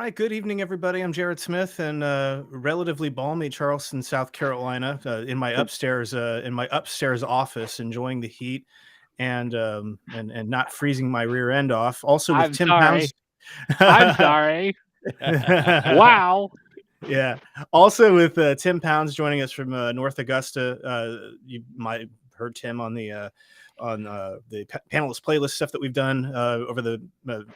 Hi, good evening, everybody. I'm Jared Smith in relatively balmy Charleston, South Carolina, in my upstairs office, enjoying the heat and not freezing my rear end off. Also with I'm Tim sorry. Pounds. I'm sorry. Wow. Yeah. Also with Tim Pounds joining us from North Augusta. You might have heard Tim on the panelist playlist stuff that we've done over the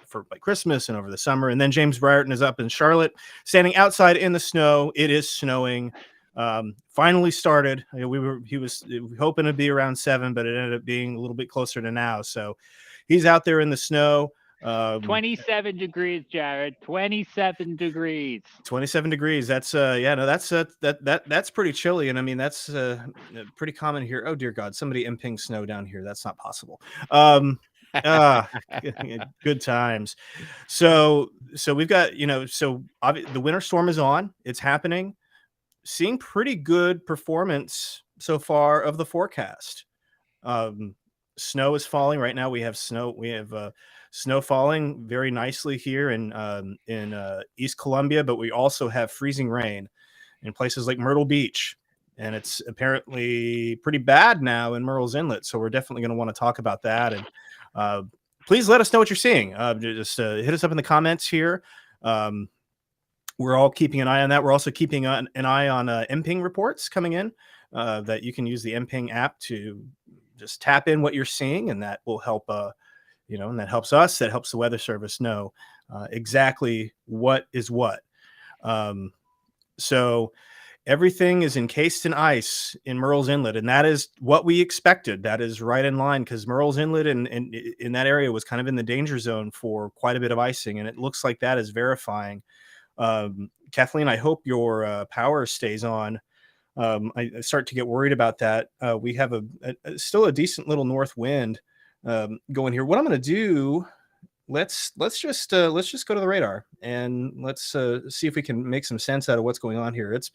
for like Christmas and over the summer. And then James Brierton is up in Charlotte, standing outside in the snow. It is snowing. Finally started. He was hoping to be around 7, but it ended up being a little bit closer to now. So he's out there in the snow. 27 degrees, Jared. 27 degrees. 27 degrees. That's that's pretty chilly. And I mean, that's pretty common here. Oh dear God, somebody mPING snow down here. That's not possible. Good times. So we've got, the winter storm is on. It's happening. Seeing pretty good performance so far of the forecast. Snow is falling right now. We have snow. We have snow falling very nicely here in East Columbia, but we also have freezing rain in places like Myrtle Beach, and it's apparently pretty bad now in Murrells Inlet. So we're definitely going to want to talk about that. And please let us know what you're seeing. Just hit us up in the comments here. We're all keeping an eye on that. We're also keeping an eye on mPING reports coming in that you can use the mPING app to just tap in what you're seeing, and that will help and that helps us, that helps the Weather Service know exactly what is what. So everything is encased in ice in Murrells Inlet, and that is what we expected. That is right in line, because Murrells Inlet and in that area was kind of in the danger zone for quite a bit of icing, and it looks like that is verifying. Kathleen, I hope your power stays on. I start to get worried about that. We have still a decent little north wind going here. What I'm going to do, let's just go to the radar and let's see if we can make some sense out of what's going on here. It's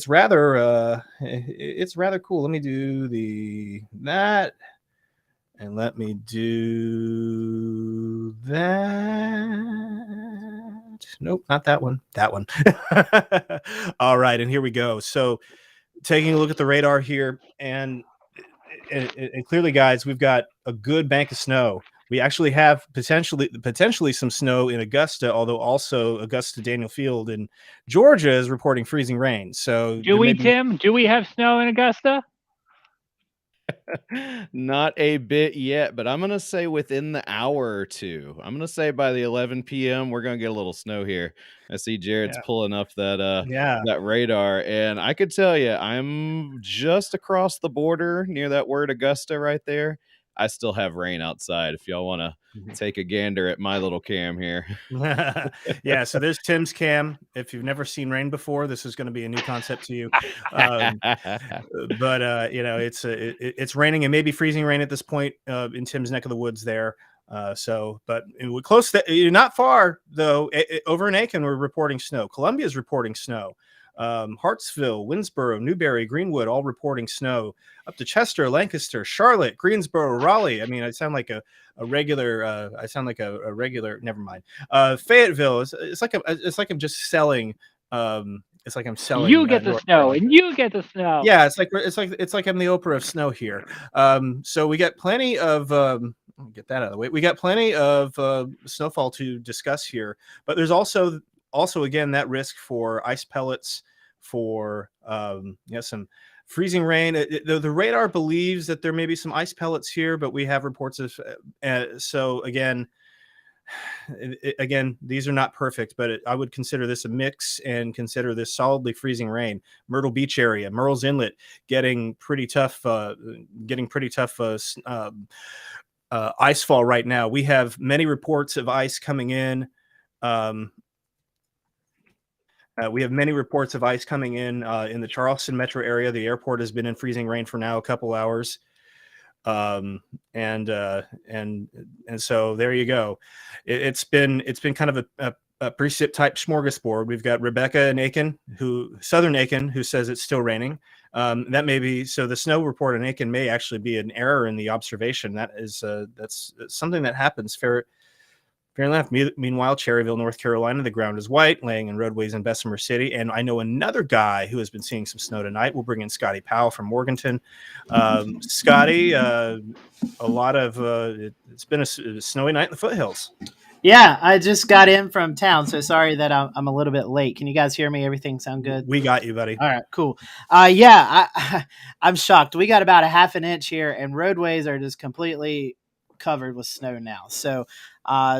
rather cool. Let me do that, and let me do that. Nope, not that one. That one. All right, and here we go. So taking a look at the radar here, and clearly, guys, we've got a good bank of snow. We actually have potentially some snow in Augusta, although also Augusta Daniel Field in Georgia is reporting freezing rain. So Tim? Do we have snow in Augusta? Not a bit yet, but I'm going to say within the hour or two. I'm going to say by the 11 p.m. we're going to get a little snow here. I see Jared's pulling up that radar, and I could tell you I'm just across the border near that word Augusta right there. I still have rain outside if y'all want to take a gander at my little cam here. Yeah, so there's Tim's cam. If you've never seen rain before, this is going to be a new concept to you. But it's raining and maybe freezing rain at this point in Tim's neck of the woods there. But we're close. Not far though. Over in Aiken, we're reporting snow. Columbia's reporting snow. Hartsville, Winsboro, Newberry, Greenwood, all reporting snow. Up to Chester, Lancaster, Charlotte, Greensboro, Raleigh. I mean, I sound like a regular. Never mind. Fayetteville. It's like I'm just selling. It's like I'm selling. You get the snow, and you get the snow. Yeah, it's like I'm the Oprah of snow here. So we got plenty of. Get that out of the way. We got plenty of snowfall to discuss here, but there's also again that risk for ice pellets, for some freezing rain. The radar believes that there may be some ice pellets here, but we have reports of so again these are not perfect, but I would consider this a mix and consider this solidly freezing rain. Myrtle Beach area, Murrells Inlet getting pretty tough ice fall right now. We have many reports of ice coming in. We have many reports of ice coming in the Charleston metro area. The airport has been in freezing rain for now a couple hours. And so there you go. It's been kind of a precip type smorgasbord. We've got Rebecca in Aiken, Southern Aiken, who says it's still raining. That may be, so the snow report in Aiken may actually be an error in the observation. That's something that happens Fair enough. Meanwhile, Cherryville, North Carolina, the ground is white, laying in roadways in Bessemer City. And I know another guy who has been seeing some snow tonight. We'll bring in Scotty Powell from Morganton. Scotty, a lot of it's been a snowy night in the foothills. Yeah, I just got in from town, so sorry that I'm a little bit late. Can you guys hear me? Everything sound good? We got you, buddy. All right, cool. Yeah, I'm shocked. We got about a half an inch here, and roadways are just completely covered with snow now. So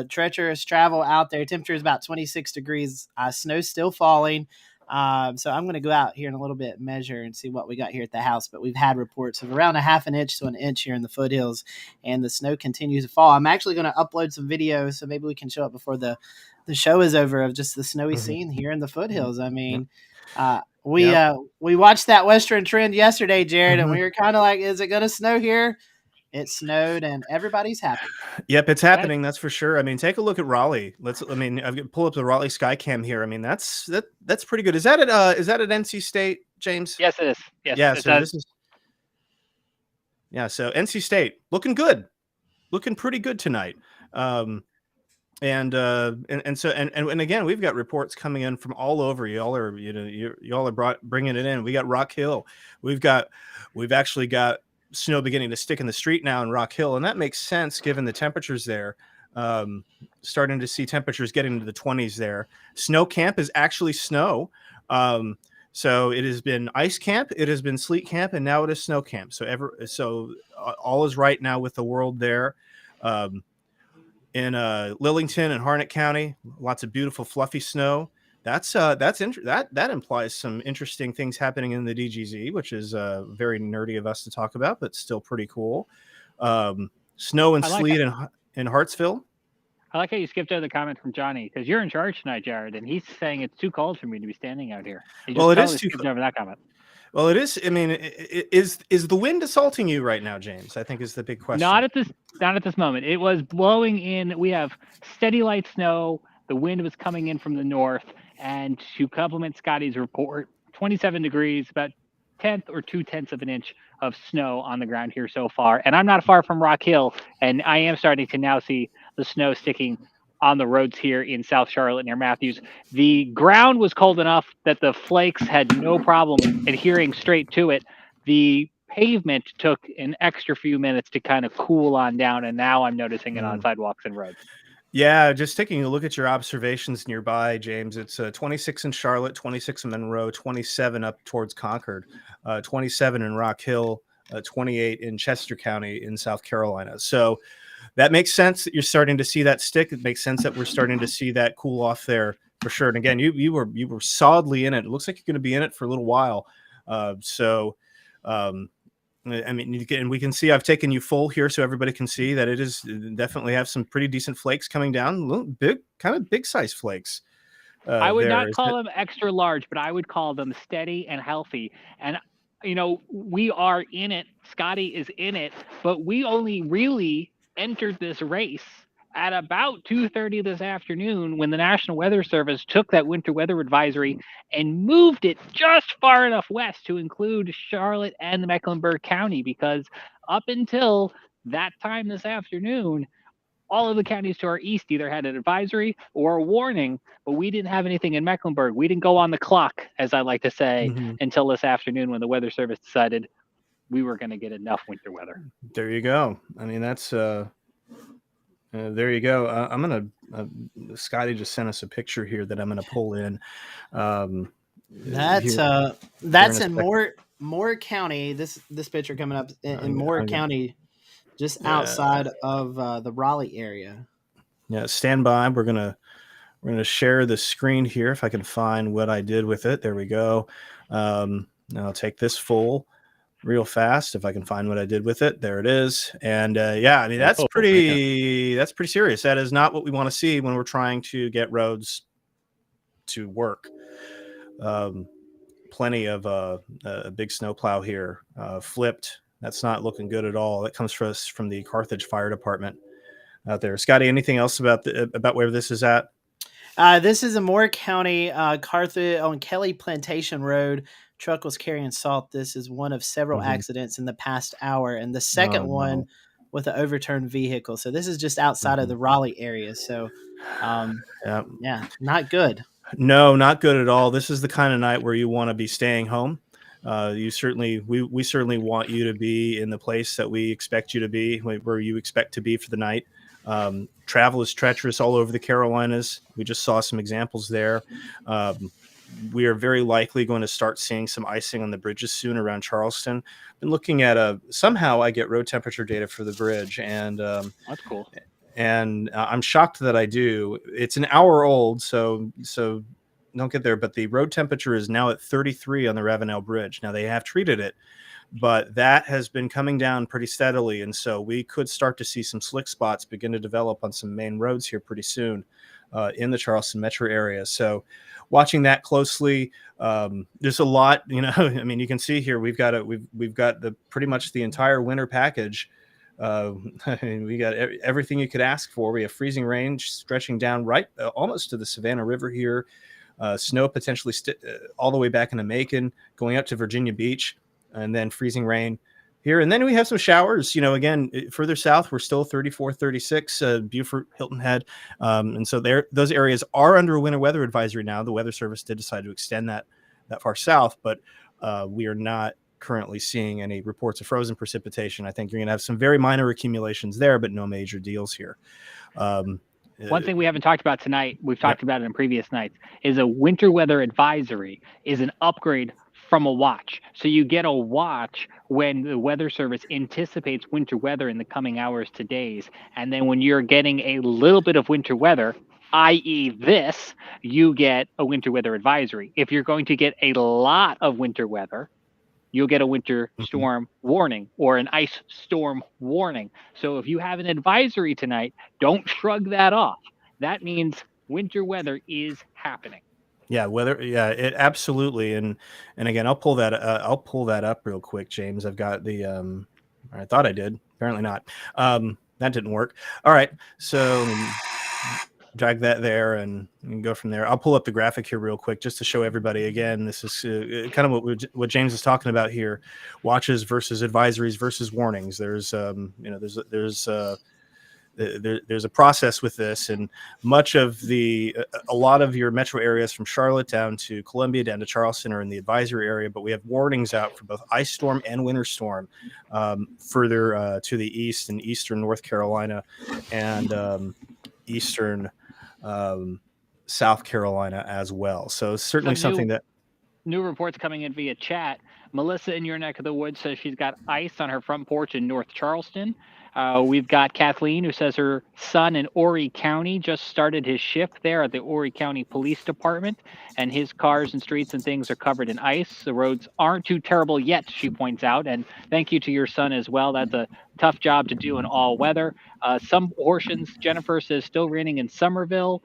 treacherous travel out there. Temperature is about 26 degrees. Snow's still falling. So I'm going to go out here in a little bit, measure and see what we got here at the house. But we've had reports of around a half an inch to an inch here in the foothills, and the snow continues to fall. I'm actually going to upload some videos, so maybe we can show it before the show is over, of just the snowy scene here in the foothills. I mean, we watched that Western Trend yesterday, Jared, and we were kind of like, is it going to snow here? It snowed, and everybody's happy. Yep, it's happening. That's for sure. I mean, take a look at Raleigh. I've pull up the Raleigh Skycam here. I mean, that's pretty good. Is that at NC State, James? Yes, it is. Yes, yeah. So this is. Yeah. So NC State looking good, looking pretty good tonight. And again, we've got reports coming in from all over. Y'all are bringing it in. We got Rock Hill. We've actually got snow beginning to stick in the street now in Rock Hill, and that makes sense given the temperatures there. Starting to see temperatures getting into the 20s there. Snow camp is actually snow. So it has been ice camp, it has been sleet camp, and now it is snow camp. So all is right now with the world there. In Lillington and Harnett County, lots of beautiful fluffy snow. That implies some interesting things happening in the DGZ, which is very nerdy of us to talk about, but still pretty cool. Snow and sleet in Hartsville. I like how you skipped over the comment from Johnny, because you're in charge tonight, Jared, and he's saying it's too cold for me to be standing out here. Well, it is too cold. Over that comment. Well, it is. I mean, is the wind assaulting you right now, James? I think is the big question. Not at this moment. It was blowing in. We have steady light snow. The wind was coming in from the north. And to complement Scotty's report, 27 degrees, about 1/10 or 2/10 of an inch of snow on the ground here so far. And I'm not far from Rock Hill, and I am starting to now see the snow sticking on the roads here in South Charlotte near Matthews. The ground was cold enough that the flakes had no problem adhering straight to it. The pavement took an extra few minutes to kind of cool on down, and now I'm noticing it on sidewalks and roads. Yeah, just taking a look at your observations nearby, James. It's 26 in Charlotte, 26 in Monroe, 27 up towards Concord, 27 in Rock Hill, 28 in Chester County in South Carolina. So that makes sense that you're starting to see that stick. It makes sense that we're starting to see that cool off there for sure. And again, you were solidly in it. It looks like you're going to be in it for a little while. I mean, and we can see I've taken you full here so everybody can see that it is definitely have some pretty decent flakes coming down, little big size flakes. I would not call them extra large, but I would call them steady and healthy. And, we are in it. Scotty is in it, but we only really entered this race at about 2:30 this afternoon when the National Weather Service took that winter weather advisory and moved it just far enough west to include Charlotte and the Mecklenburg County, because up until that time this afternoon, all of the counties to our east either had an advisory or a warning, but we didn't have anything in Mecklenburg. We didn't go on the clock, as I like to say, until this afternoon when the Weather Service decided we were going to get enough winter weather. There you go. I mean, that's... there you go. I'm going to, Scotty just sent us a picture here that I'm going to pull in. That's in Moore County. This picture coming up in Moore County, just outside of the Raleigh area. Yeah. Stand by. We're going to share the screen here. If I can find what I did with it. There we go. Now I'll take this full real fast if I can find what I did with it. There it is. And I mean, that's pretty serious. That is not what we want to see when we're trying to get roads to work. Plenty of a big snowplow here, flipped. That's not looking good at all. That comes for us from the Carthage Fire Department out there. Scotty, anything else about where this is at? This is in Moore County, Carthage on Kelly Plantation Road. Truck was carrying salt. This is one of several accidents in the past hour, and the second one with an overturned vehicle. So this is just outside of the Raleigh area. So, yeah, not good. No, not good at all. This is the kind of night where you want to be staying home. We certainly want you to be in the place that we expect you to be, where you expect to be for the night. Travel is treacherous all over the Carolinas. We just saw some examples there. We are very likely going to start seeing some icing on the bridges soon around Charleston. Been looking at somehow I get road temperature data for the bridge, and that's cool. And I'm shocked that I do. It's an hour old, so don't get there. But the road temperature is now at 33 on the Ravenel Bridge. Now they have treated it, but that has been coming down pretty steadily, and so we could start to see some slick spots begin to develop on some main roads here pretty soon in the Charleston metro area. So watching that closely. There's a lot, I mean, you can see here we've got the pretty much the entire winter package. We got everything you could ask for. We have freezing rain stretching down right almost to the Savannah River here. Snow potentially all the way back into Macon, going up to Virginia Beach, and then freezing rain here. And then we have some showers, again, further south, we're still 34, 36, Beaufort, Hilton Head. And so those areas are under a winter weather advisory now. The Weather Service did decide to extend that far south, but we are not currently seeing any reports of frozen precipitation. I think you're going to have some very minor accumulations there, but no major deals here. One thing we haven't talked about tonight, we've talked about it in previous nights, is a winter weather advisory is an upgrade from a watch. So you get a watch when the Weather Service anticipates winter weather in the coming hours to days. And then when you're getting a little bit of winter weather, i.e. this, you get a winter weather advisory. If you're going to get a lot of winter weather, you'll get a winter storm warning or an ice storm warning. So if you have an advisory tonight, don't shrug that off. That means winter weather is happening. Yeah, it absolutely. And again, I'll pull that up real quick, James. I've got the I thought I did, apparently not. That didn't work. All right. So drag that there and go from there. I'll pull up the graphic here real quick just to show everybody again. This is kind of what James is talking about here: watches versus advisories versus warnings. There's there's a process with this, and much of a lot of your metro areas from Charlotte down to Columbia down to Charleston are in the advisory area, but we have warnings out for both ice storm and winter storm further to the east in eastern North Carolina and eastern South Carolina as well. So it's certainly something that new reports coming in via chat. Melissa in your neck of the woods says she's got ice on her front porch in North Charleston. We've got Kathleen who says her son in Horry County just started his shift there at the Horry County Police Department, and his cars and streets and things are covered in ice. The roads aren't too terrible yet, she points out, and thank you to your son as well. That's a tough job to do in all weather. Some portions, Jennifer says, still raining in Somerville.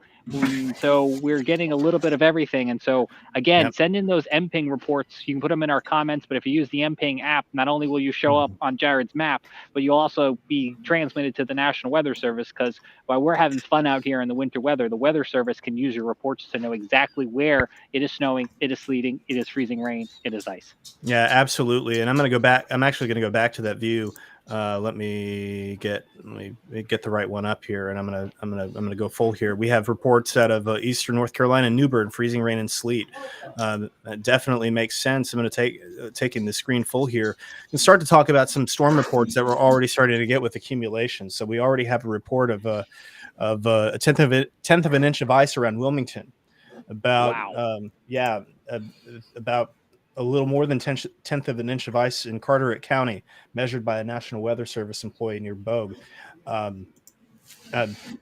So we're getting a little bit of everything. And so, again, send in those mPING reports. You can put them in our comments, but if you use the mPING app, not only will you show up on Jared's map, but you'll also be transmitted to the National Weather Service, because while we're having fun out here in the winter weather, the Weather Service can use your reports to know exactly where it is snowing, it is sleeting, it is freezing rain, it is ice. Yeah, absolutely. And I'm actually going to go back to that view. Let me get the right one up here, and I'm gonna go full here. We have reports out of eastern North Carolina, New Bern, freezing rain and sleet. That definitely makes sense. I'm going to taking the screen full here and start to talk about some storm reports that we're already starting to get with accumulation. So we already have a report of a tenth of an inch of ice around Wilmington. About about a little more than tenth of an inch of ice in Carteret County, measured by a National Weather Service employee near Bogue.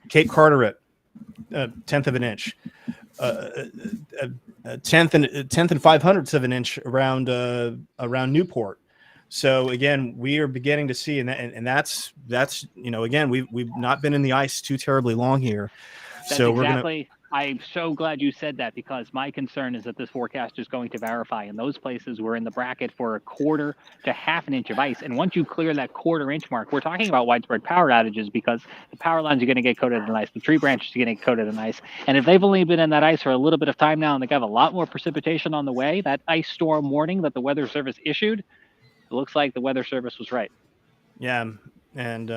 Cape Carteret, tenth of an inch. Tenth and 500ths of an inch around Newport. So again, we are beginning to see, and that's again, we've not been in the ice too terribly long here. I'm so glad you said that, because my concern is that this forecast is going to verify. In those places, we're in the bracket for a quarter to half an inch of ice. And once you clear that quarter inch mark, we're talking about widespread power outages, because the power lines are going to get coated in ice. The tree branches are going to get coated in ice. And if they've only been in that ice for a little bit of time now, and they have a lot more precipitation on the way, that ice storm warning that the Weather Service issued, it looks like the Weather Service was right. Yeah. and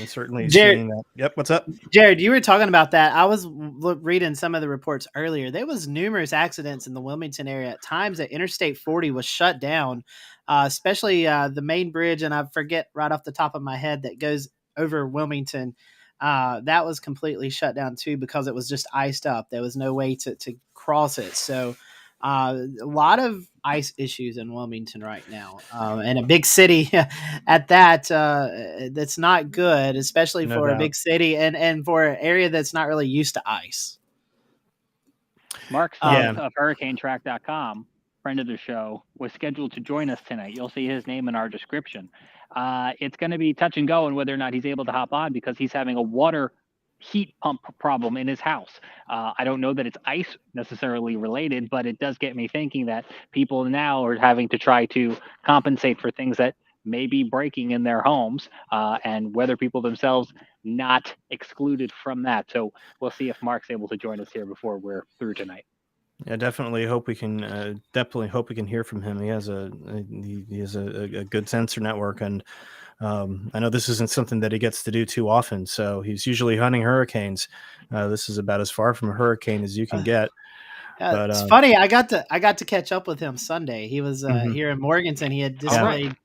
certainly Jared, seeing that. Yep. What's up, Jared? You were talking about that. I was reading some of the reports earlier. There was numerous accidents in the Wilmington area at times that Interstate 40 was shut down, especially the main bridge, and I forget right off the top of my head that goes over Wilmington. That was completely shut down too because it was just iced up. There was no way to cross it. So a lot of ice issues in Wilmington right now, and a big city at that. That's not good, especially No for doubt. a big city and for an area that's not really used to ice. Mark of HurricaneTrack.com, friend of the show, was scheduled to join us tonight. You'll see his name in our description. It's going to be touch and go on whether or not he's able to hop on because he's having a water heat pump problem in his house. I don't know that it's ice necessarily related, but it does get me thinking that people now are having to try to compensate for things that may be breaking in their homes, and whether people themselves not excluded from that. So we'll see if Mark's able to join us here before we're through tonight. Yeah, definitely hope we can hear from him. He has a good sensor network, and I know this isn't something that he gets to do too often. So he's usually hunting hurricanes. This is about as far from a hurricane as you can get. But it's funny. I got to catch up with him Sunday. He was here in Morganton. He had displayed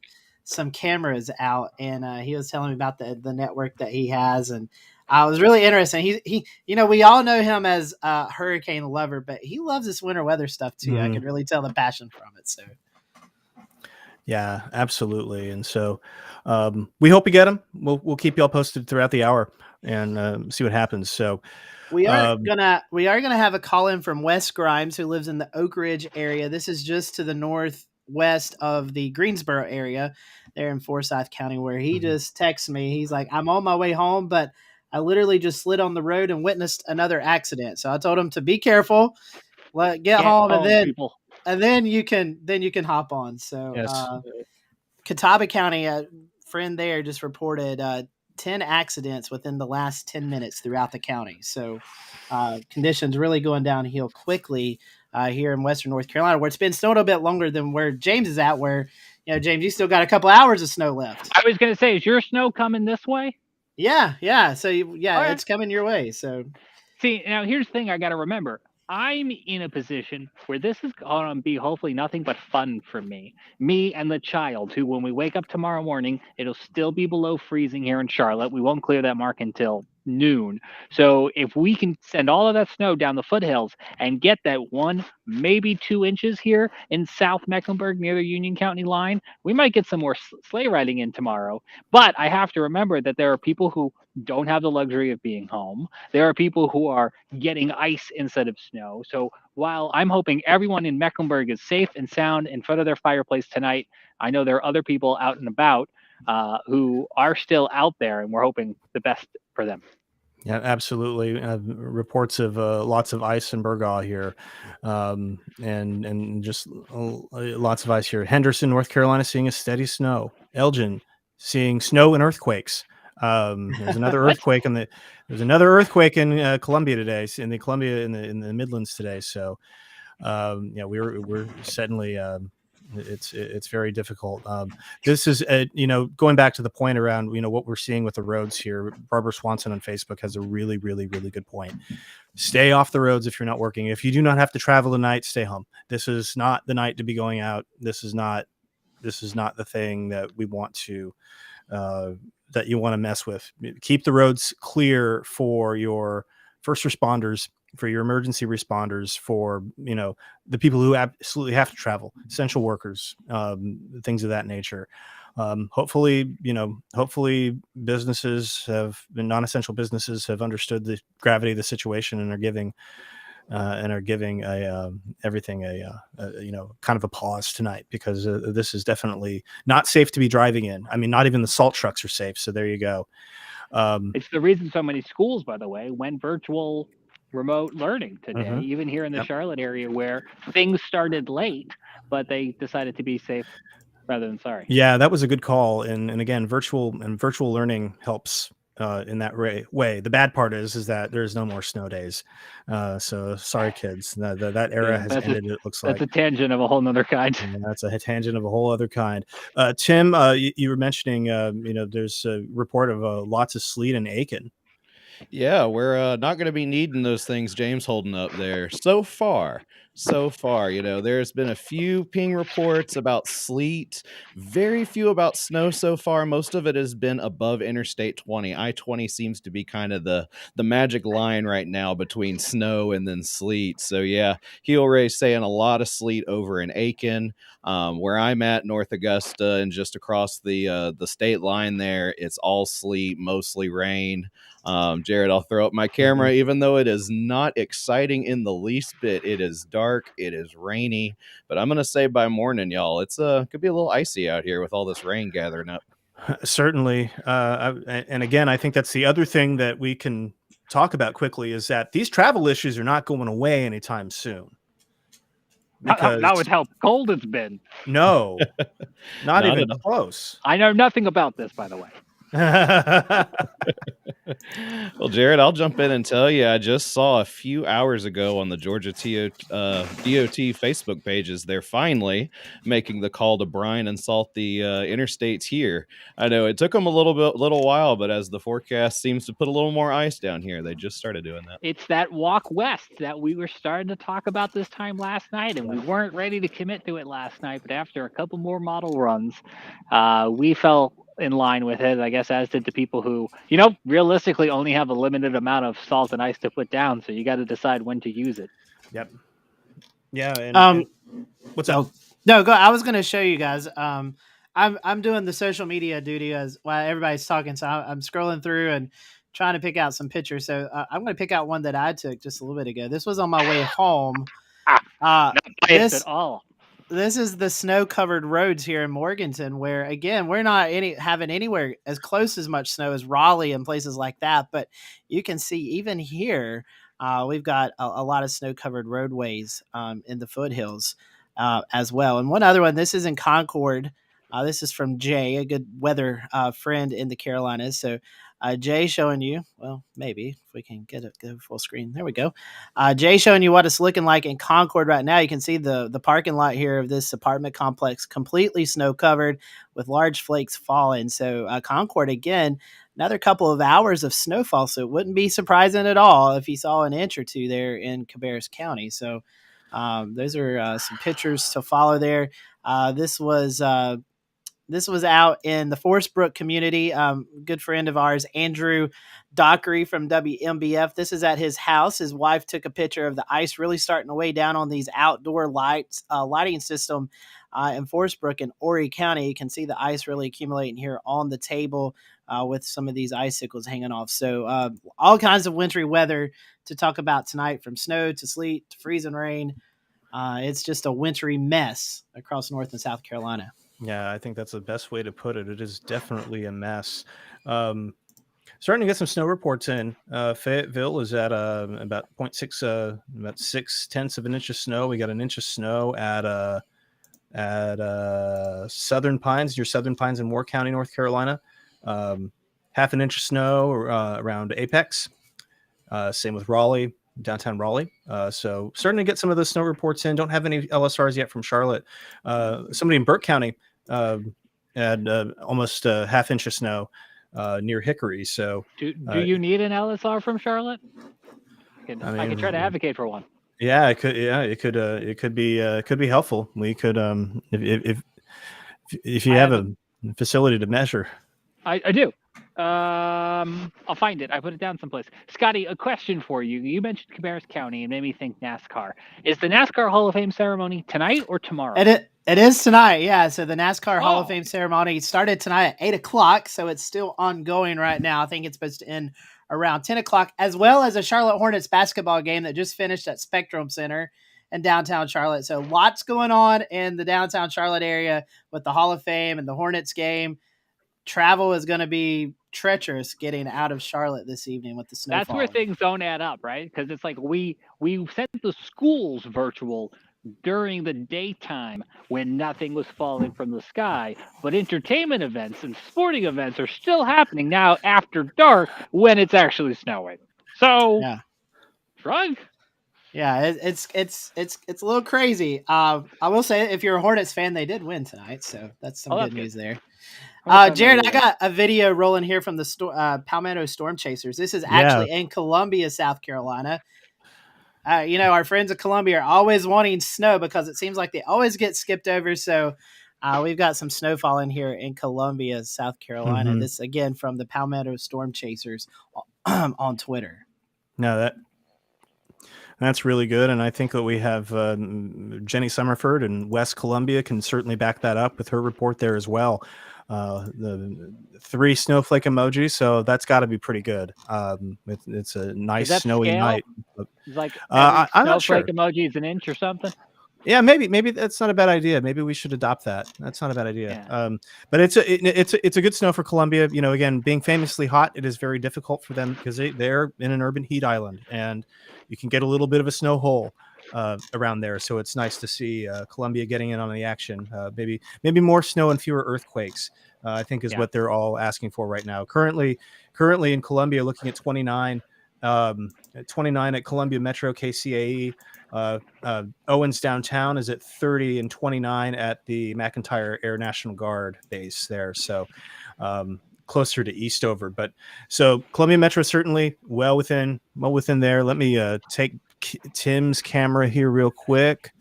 some cameras out, and he was telling me about the network that he has, and it was really interesting. He we all know him as a hurricane lover, but he loves this winter weather stuff too. I could really tell the passion from it. So yeah, absolutely. And so we hope we get him. We'll keep y'all posted throughout the hour and see what happens. So we are gonna have a call in from Wes Grimes, who lives in the Oak Ridge area. This is just to the northwest of the Greensboro area there in Forsyth County, where he just texts me. He's like, I'm on my way home, but I literally just slid on the road and witnessed another accident. So I told him to be careful, get home, and then you can hop on. So yes. Catawba County, a friend there just reported 10 accidents within the last 10 minutes throughout the county. So conditions really going downhill quickly here in Western North Carolina, where it's been snowed a bit longer than where James is at, where, James, you still got a couple hours of snow left. I was going to say, is your snow coming this way? Yeah. So it's coming your way. So see, now here's the thing I got to remember. I'm in a position where this is going to be hopefully nothing but fun for me and the child, who, when we wake up tomorrow morning, it'll still be below freezing here in Charlotte. We won't clear that mark until noon. So if we can send all of that snow down the foothills and get that 1, maybe 2 inches here in South Mecklenburg near the Union County line, we might get some more sleigh riding in tomorrow. But I have to remember that there are people who don't have the luxury of being home. There are people who are getting ice instead of snow. So while I'm hoping everyone in Mecklenburg is safe and sound in front of their fireplace tonight, I know there are other people out and about who are still out there, and we're hoping the best for them. Yeah, absolutely. Reports of lots of ice in Burgaw here, and just lots of ice here. Henderson, North Carolina, seeing a steady snow. Elgin, seeing snow and earthquakes. There's another earthquake in Columbia today, in the Midlands today. So we're certainly it's very difficult. This is going back to the point around what we're seeing with the roads here. Barbara Swanson on Facebook has a really, really, really good point. Stay off the roads if you're not working. If you do not have to travel tonight, stay home. This is not the night to be going out. This is not the thing that we want to that you want to mess with. Keep the roads clear for your first responders, for your emergency responders, for the people who absolutely have to travel, essential workers, things of that nature. Hopefully non-essential businesses have understood the gravity of the situation and are giving everything a kind of a pause tonight, because this is definitely not safe to be driving in. I mean, not even the salt trucks are safe. So there you go. It's the reason so many schools, by the way, went virtual remote learning today, even here in the Charlotte area, where things started late, but they decided to be safe rather than sorry. Yeah, that was a good call. And again, virtual learning helps in that way. The bad part is that there's no more snow days. So sorry, kids. That era has ended. It looks like that's a tangent of a whole nother kind. Yeah, that's a tangent of a whole other kind. Tim, you were mentioning, there's a report of lots of sleet in Aiken. Yeah, we're not going to be needing those things James holding up there. So far, there's been a few ping reports about sleet, very few about snow so far. Most of it has been above Interstate 20. I-20 seems to be kind of the magic line right now between snow and then sleet. So yeah, Heel Ray's saying a lot of sleet over in Aiken. Where I'm at, North Augusta, and just across the state line there, it's all sleet, mostly rain. Jared, I'll throw up my camera, even though it is not exciting in the least bit. It is dark, it is rainy, but I'm gonna say by morning, y'all, it's could be a little icy out here with all this rain gathering up. Certainly, and again, I think that's the other thing that we can talk about quickly is that these travel issues are not going away anytime soon. Because not with how cold it's been. No, not even close. I know nothing about this, by the way. Well, Jared, I'll jump in and tell you, I just saw a few hours ago on the Georgia DOT Facebook pages, they're finally making the call to brine and salt the interstates here. I know it took them a little while, but as the forecast seems to put a little more ice down here, they just started doing that. It's that walk west that we were starting to talk about this time last night, and we weren't ready to commit to it last night, but after a couple more model runs, we fell in line with it, I guess, as did the people who, realistically only have a limited amount of salt and ice to put down. So you got to decide when to use it. Yep. Yeah. And what's up? No, go. I was going to show you guys. I'm doing the social media duty while everybody's talking. So I'm scrolling through and trying to pick out some pictures. So I'm going to pick out one that I took just a little bit ago. This was on my way home. Not biased at all. This is the snow-covered roads here in Morganton, where again we're not having anywhere as close as much snow as Raleigh and places like that. But you can see even here we've got a lot of snow-covered roadways in the foothills as well. And one other one. This is in Concord. This is from Jay, a good weather friend in the Carolinas. So Jay showing you, well, maybe if we can get it full screen. There we go. Jay showing you what it's looking like in Concord right now. You can see the parking lot here of this apartment complex completely snow covered with large flakes falling. So Concord, again, another couple of hours of snowfall. So it wouldn't be surprising at all if you saw an inch or two there in Cabarrus County. So those are some pictures to follow there. This was out in the Forest Brook community. Good friend of ours, Andrew Dockery from WMBF. This is at his house. His wife took a picture of the ice really starting to weigh down on these outdoor lighting system in Forest Brook in Horry County. You can see the ice really accumulating here on the table with some of these icicles hanging off. So all kinds of wintry weather to talk about tonight, from snow to sleet to freezing rain. It's just a wintry mess across North and South Carolina. Yeah, I think that's the best way to put it. It is definitely a mess. Starting to get some snow reports in. Fayetteville is at about 0.6, about 0.6 of an inch of snow. We got an inch of snow at Southern Pines, near Southern Pines in Moore County, North Carolina. Half an inch of snow around Apex. Same with Raleigh, downtown Raleigh. So starting to get some of those snow reports in. Don't have any LSRs yet from Charlotte. Somebody in Burke County had almost a half inch of snow near Hickory. So do you need an LSR from Charlotte? I can try to advocate for one. Yeah, it could. Yeah, it could be helpful. We could if you have a facility to measure. I do. I'll find it. I put it down someplace. Scotty, a question for you. You mentioned Cabarrus County and made me think NASCAR. Is the NASCAR Hall of Fame ceremony tonight or tomorrow? It is tonight, yeah. So the NASCAR Hall of Fame ceremony started tonight at 8 o'clock, so it's still ongoing right now. I think it's supposed to end around 10 o'clock, as well as a Charlotte Hornets basketball game that just finished at Spectrum Center in downtown Charlotte. So lots going on in the downtown Charlotte area with the Hall of Fame and the Hornets game. Travel is going to be treacherous getting out of Charlotte this evening with the snow. That's where things don't add up, right? Because it's like we sent the schools virtual, during the daytime when nothing was falling from the sky, but entertainment events and sporting events are still happening now after dark when it's actually snowing. So, shrug. Yeah, it's a little crazy. I will say, if you're a Hornets fan, they did win tonight, so that's some good news there. Jared, I got a video rolling here from the Palmetto Storm Chasers. This is actually in Columbia, South Carolina. Our friends at Columbia are always wanting snow because it seems like they always get skipped over. So we've got some snow falling here in Columbia, South Carolina. Mm-hmm. This, again, from the Palmetto Storm Chasers on Twitter. No, that's really good. And I think that we have Jenny Summerford in West Columbia can certainly back that up with her report there as well. The 3 snowflake emojis, so that's got to be pretty good. It's a nice snowy night. It's like I'm not sure. Emoji is an inch or something. Yeah, maybe that's not a bad idea. Maybe we should adopt that. That's not a bad idea. Yeah. But it's a good snow for Columbia. Again, being famously hot, it is very difficult for them because they're in an urban heat island, and you can get a little bit of a snow hole around there. So it's nice to see Columbia getting in on the action. Maybe more snow and fewer earthquakes, I think is what they're all asking for right now. Currently in Columbia, looking at 29 at Columbia Metro KCAE. Owens downtown is at 30 and 29 at the McIntyre Air National Guard base there. So closer to Eastover. But so Columbia Metro certainly well within there. Let me take Tim's camera here real quick.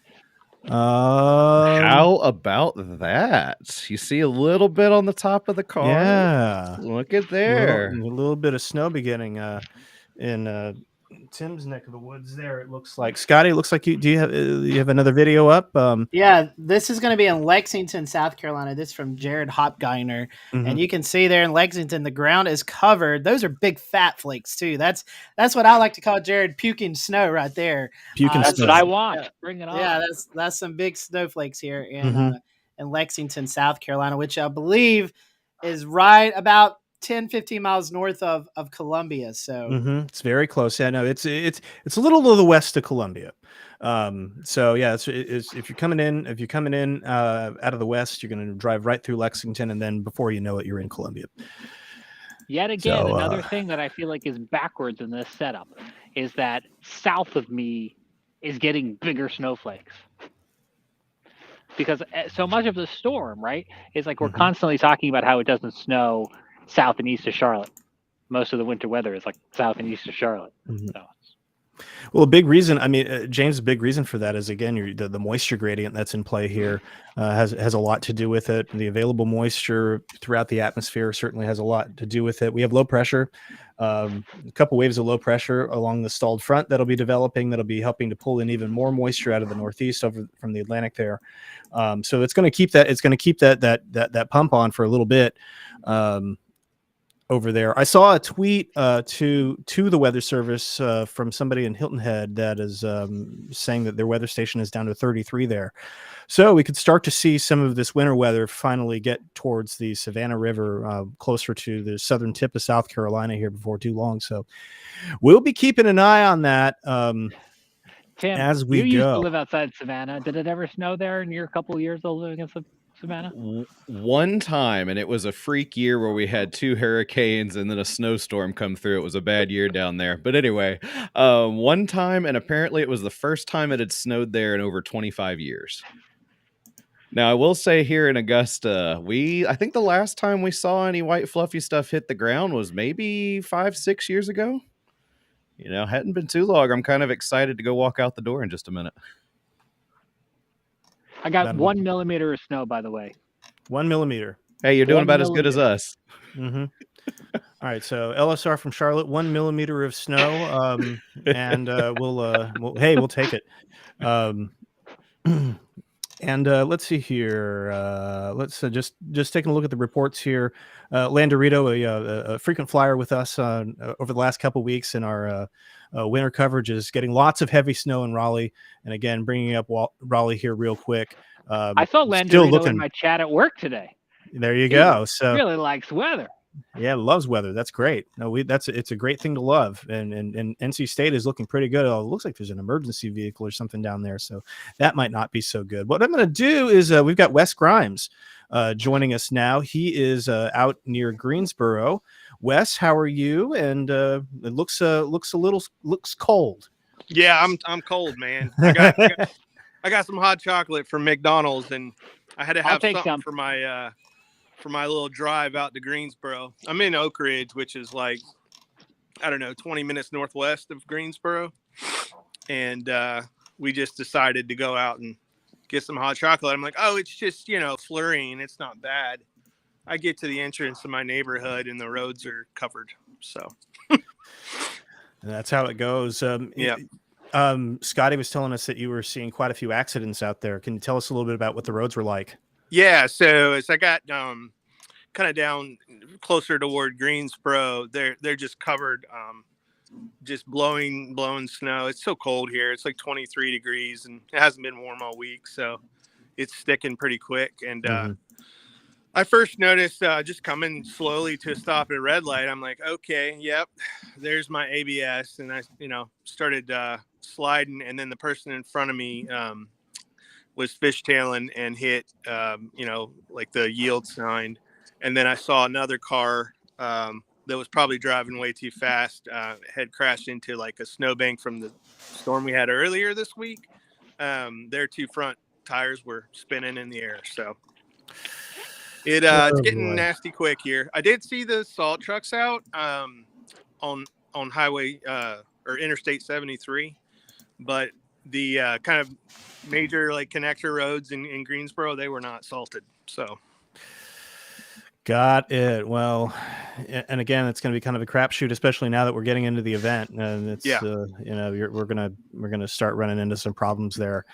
How about that? You see a little bit on the top of the car. Yeah, look at there. A little bit of snow beginning in Tim's neck of the woods there. It looks like. Scotty, it looks like you have another video up. Yeah, this is going to be in Lexington, South Carolina. This is from Jared Hopgeiner. Mm-hmm. And you can see there in Lexington, the ground is covered. Those are big fat flakes too. That's what I like to call, Jared, puking snow right there. That's snow. What I want. Bring it on. Yeah, that's some big snowflakes here in Lexington, South Carolina, which I believe is right about 10-15 miles north of Columbia. So it's very close. Yeah, no, it's a little to the west of Columbia. So yeah, it's if you're coming in out of the west, you're going to drive right through Lexington, and then before you know it, you're in Columbia. Yet again, another thing that I feel like is backwards in this setup is that south of me is getting bigger snowflakes. Because so much of the storm, right, is like we're constantly talking about how it doesn't snow south and east of Charlotte. Most of the winter weather is like south and east of Charlotte. So. Well, a big reason, James, a big reason for that is, again, the moisture gradient that's in play here has a lot to do with it. The available moisture throughout the atmosphere certainly has a lot to do with it. We have low pressure, a couple waves of low pressure along the stalled front that'll be developing, that'll be helping to pull in even more moisture out of the northeast over from the Atlantic there. So it's going to keep that pump on for a little bit. Over there, I saw a tweet to the Weather Service from somebody in Hilton Head that is saying that their weather station is down to 33 there. So we could start to see some of this winter weather finally get towards the Savannah River, closer to the southern tip of South Carolina here before too long. So we'll be keeping an eye on that Tim, as we go. You used to live outside Savannah. Did it ever snow there in your couple of years of living in Savannah? One time, and it was a freak year where we had 2 hurricanes and then a snowstorm come through. It was a bad year down there. But anyway, one time, and apparently it was the first time it had snowed there in over 25 years. Now, I will say here in Augusta, I think the last time we saw any white fluffy stuff hit the ground was maybe 5-6 years ago. Hadn't been too long. I'm kind of excited to go walk out the door in just a minute. I got 1 millimeter of snow, by the way. 1 millimeter. Hey, you're doing about as good as us. All right, so LSR from Charlotte, 1 millimeter of snow, and we'll take it. And let's see here. Let's just taking a look at the reports here. Landorito, a frequent flyer with us over the last couple of weeks in our winter coverage, is getting lots of heavy snow in Raleigh. And again, bringing up Raleigh here real quick. I saw Landorito in my chat at work today. There you go. So really likes weather. Yeah, loves weather. That's great. No, it's a great thing to love. And NC State is looking pretty good. Oh, it looks like there's an emergency vehicle or something down there, so that might not be so good. What I'm going to do is we've got Wes Grimes joining us now. He is out near Greensboro. Wes, how are you? And it looks cold. Yeah, I'm cold, man. I got some hot chocolate from McDonald's, and I had to have something for my little drive out to Greensboro. I'm in Oak Ridge, which is like, I don't know, 20 minutes northwest of Greensboro. And we just decided to go out and get some hot chocolate. I'm like, oh, it's just, Flurrying. It's not bad. I get to the entrance of my neighborhood and the roads are covered. So that's how it goes. Yeah. Scotty was telling us that you were seeing quite a few accidents out there. Can you tell us a little bit about what the roads were like? Yeah, so as I got kind of down closer toward Greensboro, they're just covered, just blowing snow. It's so cold here. It's like 23 degrees, and it hasn't been warm all week, so it's sticking pretty quick. And I first noticed just coming slowly to a stop at a red light. I'm like, okay, yep, there's my ABS, and I started sliding, and then the person in front of me was fishtailing and hit, like the yield sign. And then I saw another car that was probably driving way too fast, had crashed into like a snowbank from the storm we had earlier this week. Their two front tires were spinning in the air. So it's getting nasty quick here. I did see the salt trucks out on highway or Interstate 73, but the kind of major like connector roads in Greensboro, they were not salted. So got it. Well, and again, it's going to be kind of a crapshoot, especially now that we're getting into the event, and it's we're gonna start running into some problems there.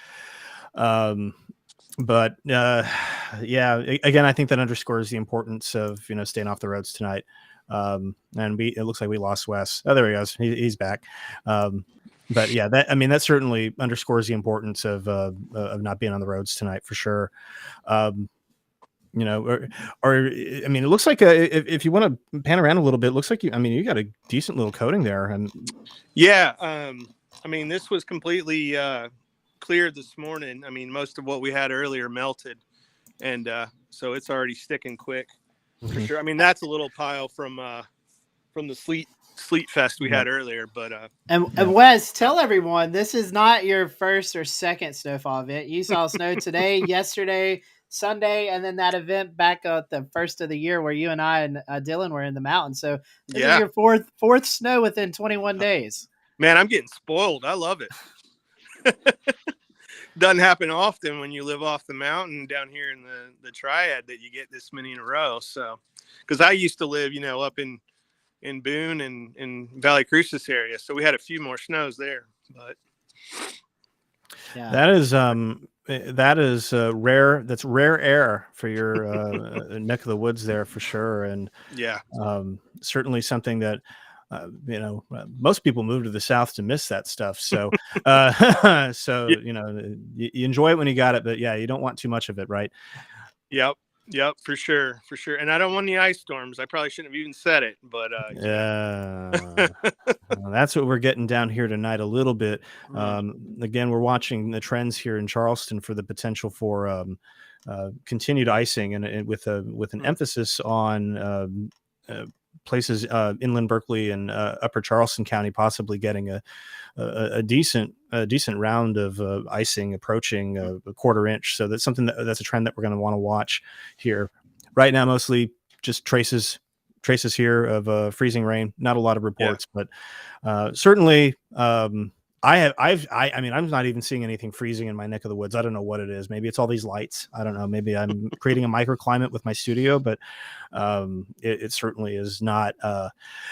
But again, I think that underscores the importance of staying off the roads tonight. And it looks like we lost Wes. Oh, there he goes. He's back. But yeah, that certainly underscores the importance of not being on the roads tonight for sure. It looks like if you want to pan around a little bit, it looks like you got a decent little coating there. And yeah, this was completely cleared this morning. Most of what we had earlier melted, and so it's already sticking quick for sure. That's a little pile from the sleet fest we had earlier, but and Wes, tell everyone this is not your first or second snowfall event. You saw snow today, yesterday, Sunday, and then that event back at the first of the year where you and I and Dylan were in the mountains. So this is your fourth snow within 21 days. Man, I'm getting spoiled. I love it. Doesn't happen often when you live off the mountain down here in the Triad that you get this many in a row. So, because I used to live, up in Boone and in Valley Crucis area, so we had a few more snows there. But yeah, that is rare. That's rare air for your neck of the woods there for sure. And certainly something that most people move to the South to miss that stuff. So you enjoy it when you got it, but yeah, you don't want too much of it, right? Yep, for sure. And I don't want any ice storms. I probably shouldn't have even said it, but that's what we're getting down here tonight a little bit. Again, we're watching the trends here in Charleston for the potential for continued icing, and with an emphasis on places inland Berkeley and upper Charleston County possibly getting a decent round of icing approaching a quarter inch. So that's something that's a trend that we're going to want to watch here. Right now, mostly just traces here of freezing rain. Not a lot of reports, but certainly I'm not even seeing anything freezing in my neck of the woods. I don't know what it is. Maybe it's all these lights. I don't know. Maybe I'm creating a microclimate with my studio, but it certainly is not.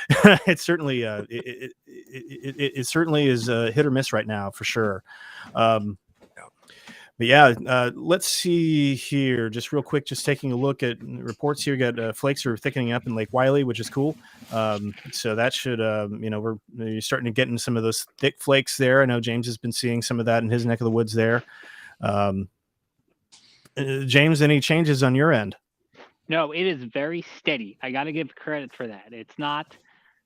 It certainly is hit or miss right now for sure. But yeah, let's see here. Just real quick, just taking a look at reports here. We got flakes are thickening up in Lake Wiley, which is cool. So that should, you're starting to get into some of those thick flakes there. I know James has been seeing some of that in his neck of the woods there. James, any changes on your end? No, it is very steady. I got to give credit for that. It's not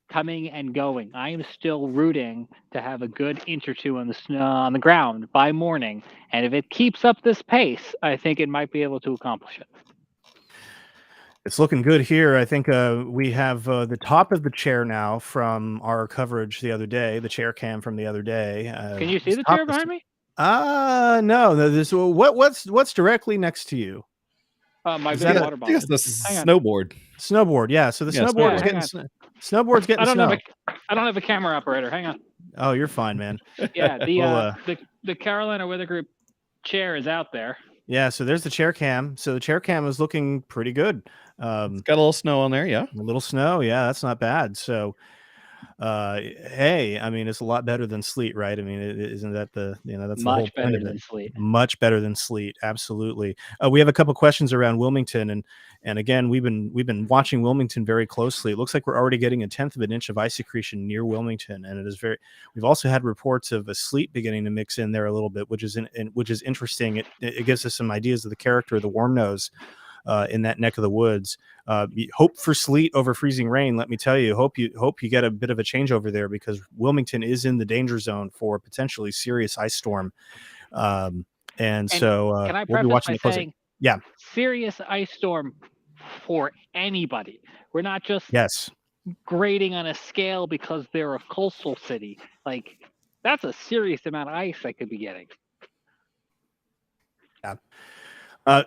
coming and going. I am still rooting to have a good inch or two on the snow on the ground by morning, and if it keeps up this pace, I think it might be able to accomplish it. It's looking good here. I think we have the top of the chair now from our coverage the other day, the chair cam from the other day. Can you see the chair behind me? No. This what's directly next to you? My big water bottle. I guess the snowboard. Snowboard, yeah. So the snowboard is getting snowboard's getting snow. I don't have a camera operator. Hang on. Oh, you're fine, man. Yeah, the Carolina Weather Group chair is out there. Yeah, so there's the chair cam. So the chair cam is looking pretty good. It's got a little snow on there, yeah. A little snow, yeah, that's not bad. So, hey, I mean, it's a lot better than sleet, right? I mean, isn't that that's the whole point of it? Sleet. Much better than sleet, absolutely. We have a couple questions around Wilmington, and again, we've been watching Wilmington very closely. It looks like we're already getting 1/10 of an inch of ice accretion near Wilmington, and it is very. We've also had reports of a sleet beginning to mix in there a little bit, which is interesting. It gives us some ideas of the character of the warm nose. In that neck of the woods, hope for sleet over freezing rain. Let me tell you, hope you get a bit of a changeover there, because Wilmington is in the danger zone for potentially serious ice storm. So can I we'll be watching by saying, yeah, serious ice storm for anybody. We're not just grading on a scale because they're a coastal city. Like, that's a serious amount of ice I could be getting. Yeah. And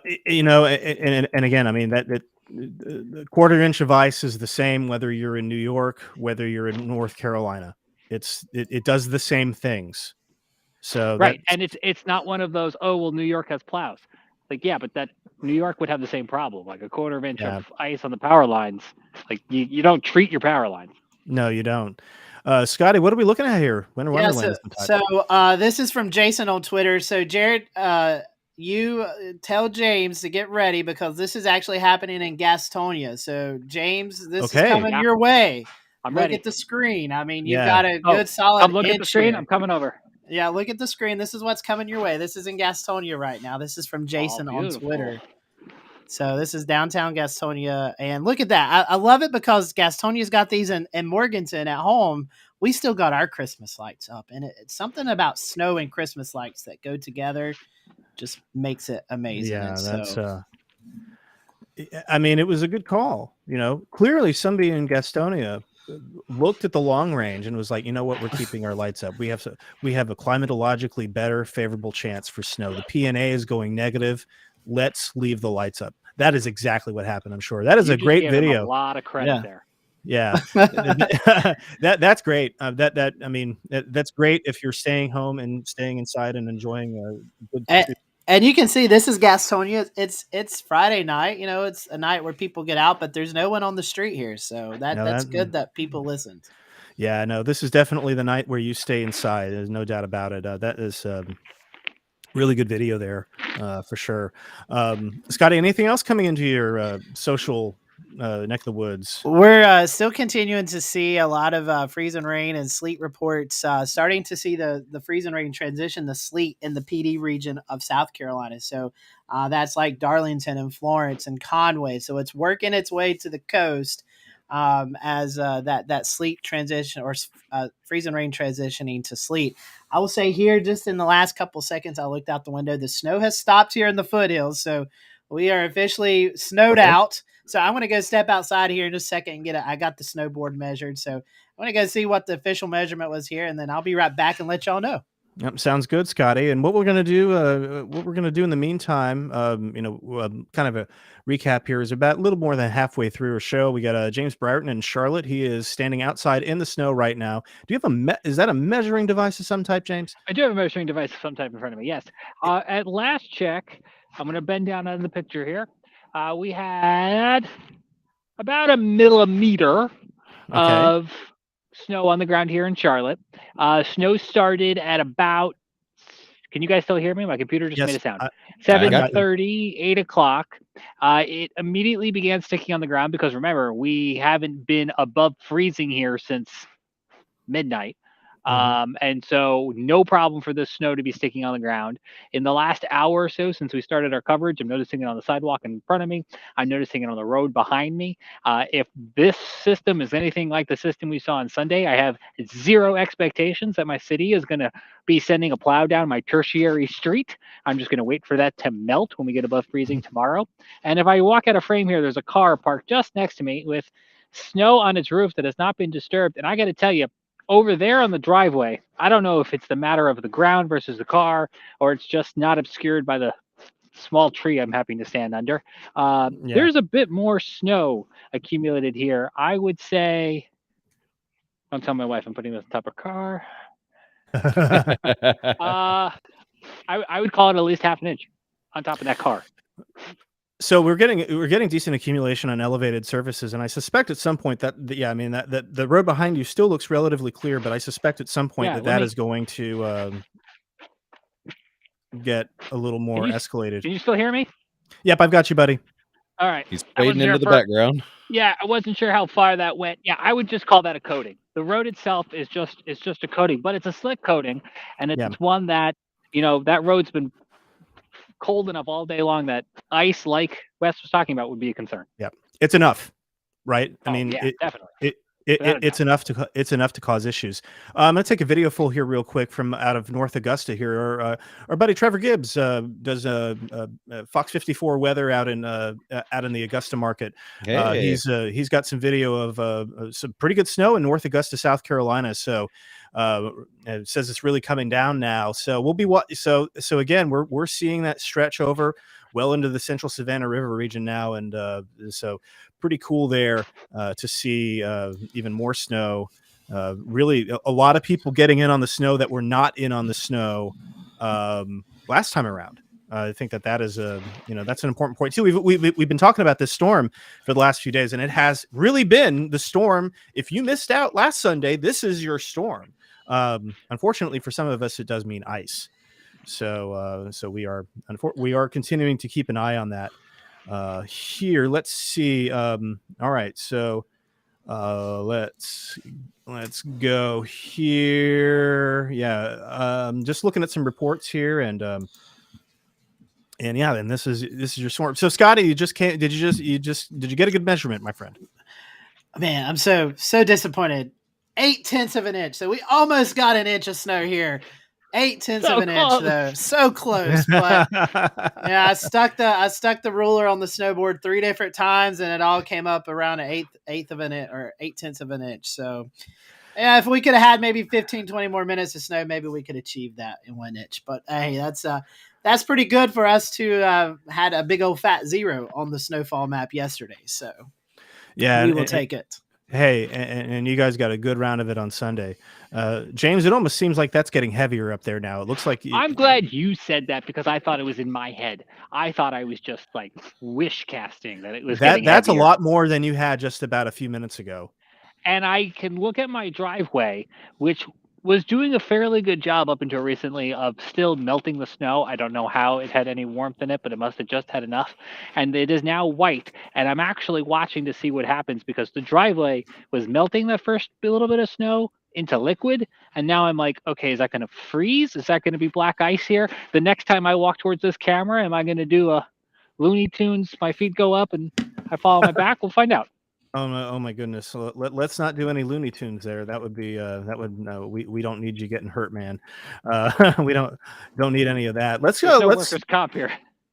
again, I mean that the 1/4 inch of ice is the same whether you're in New York, whether you're in North Carolina. It does the same things. So right, and it's not one of those, oh well, New York has plows. Like, yeah, but that New York would have the same problem, like a 1/4 inch of ice on the power lines. Like, you don't treat your power lines. No, you don't. Scotty, what are we looking at here? Winter Wonderland. So this is from Jason on Twitter. So Jared, you tell James to get ready, because this is actually happening in Gastonia. So James, this is coming your way. I'm ready. Look at the screen. I mean, you've got a good solid. Come look at the screen. I'm coming over. Yeah, look at the screen. This is what's coming your way. This is in Gastonia right now. This is from Jason on Twitter. So this is downtown Gastonia, and look at that. I love it because Gastonia's got these in Morganton at home. We still got our Christmas lights up, and it's something about snow and Christmas lights that go together. Just makes it amazing. Yeah, that's I mean, it was a good call. Clearly somebody in Gastonia looked at the long range and was like, you know what, we're keeping our lights up. We have a climatologically better, favorable chance for snow. The PNA is going negative. Let's leave the lights up. That is exactly what happened. I'm sure that is a great video. A lot of credit there. Yeah, that's great. That's great if you're staying home and staying inside and enjoying a good. And you can see this is Gastonia. It's Friday night. It's a night where people get out, but there's no one on the street here. So that's good that people listened. Yeah, no, this is definitely the night where you stay inside. There's no doubt about it. That is really good video there, for sure. Scotty, anything else coming into your social neck of the woods? We're still continuing to see a lot of freeze and rain and sleet reports, starting to see the freeze and rain transition to sleet in the PD region of South Carolina. So that's like Darlington and Florence and Conway. So it's working its way to the coast as that sleet transition or freeze and rain transitioning to sleet. I will say here, just in the last couple seconds, I looked out the window. The snow has stopped here in the foothills. So we are officially snowed out. So I'm going to go step outside here in just a second and I got the snowboard measured. So I'm going to go see what the official measurement was here, and then I'll be right back and let y'all know. Yep, sounds good, Scotty. And what we're going to do, in the meantime, kind of a recap here is about a little more than halfway through our show. We got James Brierton in Charlotte. He is standing outside in the snow right now. Do you have is that a measuring device of some type, James? I do have a measuring device of some type in front of me. Yes. At last check, I'm going to bend down on the picture here. We had about a millimeter of snow on the ground here in Charlotte. Snow started at about, can you guys still hear me? My computer just made a sound. 7:30, 8 o'clock. It immediately began sticking on the ground because, remember, we haven't been above freezing here since midnight. And so no problem for this snow to be sticking on the ground. In the last hour or so since we started our coverage, I'm noticing it on the sidewalk in front of me. I'm noticing it on the road behind me. If this system is anything like the system we saw on Sunday, I have zero expectations that my city is going to be sending a plow down my tertiary street. I'm just going to wait for that to melt when we get above freezing tomorrow. And if I walk out of frame here, there's a car parked just next to me with snow on its roof that has not been disturbed. And I got to tell you, over there on the driveway, I don't know if it's the matter of the ground versus the car, or it's just not obscured by the small tree I'm having to stand under. There's a bit more snow accumulated here. I would say, don't tell my wife I'm putting this on top of a car. I would call it at least half an inch on top of that car. So we're getting decent accumulation on elevated surfaces, and I suspect at some point that the road behind you still looks relatively clear, but I suspect at some point that is going to get a little more escalated. Can you still hear me? Yep, I've got you, buddy. All right. He's fading into the background. Yeah, I wasn't sure how far that went. Yeah, I would just call that a coating. The road itself is just a coating, but it's a slick coating, and it's one that that road's been cold enough all day long that ice, like Wes was talking about, would be a concern. Yeah, it's enough, right? I mean, definitely. It's enough to cause issues. I'm gonna take a video full here real quick from out of North Augusta here. Our buddy Trevor Gibbs does Fox 54 weather out in the Augusta market. Hey. He's got some video of some pretty good snow in North Augusta, South Carolina. So it says it's really coming down now. So we'll be so again we're seeing that stretch over well into the central Savannah River region now, and so pretty cool there to see even more snow. Really, a lot of people getting in on the snow that were not in on the snow last time around. I think that is that's an important point too. We've been talking about this storm for the last few days, and it has really been the storm. If you missed out last Sunday, this is your storm. Unfortunately, for some of us, it does mean ice. So we are continuing to keep an eye on that. Here, let's see. All right, so let's go here. Yeah, just looking at some reports here, and this is your storm. So Scotty, you just can't. Did you get a good measurement, my friend? Man, I'm so disappointed. 0.8 of an inch. So we almost got an inch of snow here. 0.8 of an inch though. So close. But yeah, I stuck the ruler on the snowboard 3 different times, and it all came up around an eighth of an inch or 0.8 of an inch. So yeah, if we could have had maybe 15, 20 more minutes of snow, maybe we could achieve that in 1 inch. But hey, that's pretty good for us to had a big old fat 0 on the snowfall map yesterday. So yeah, we will take it. Hey, and you guys got a good round of it on Sunday. James, it almost seems like that's getting heavier up there now. It looks like I'm glad you said that, because I thought it was in my head. I thought I was just like wish casting that it was that's heavier. A lot more than you had just about a few minutes ago. And I can look at my driveway, which was doing a fairly good job up until recently of still melting the snow. I don't know how it had any warmth in it, but it must have just had enough. And it is now white. And I'm actually watching to see what happens, because the driveway was melting that first little bit of snow into liquid. And now I'm like, okay, is that going to freeze? Is that going to be black ice here? The next time I walk towards this camera, am I going to do a Looney Tunes, my feet go up and I fall on my back? We'll find out. Oh my goodness! So let's not do any Looney Tunes there. That would be no. We don't need you getting hurt, man. We don't need any of that. Let's go. Workers' comp here.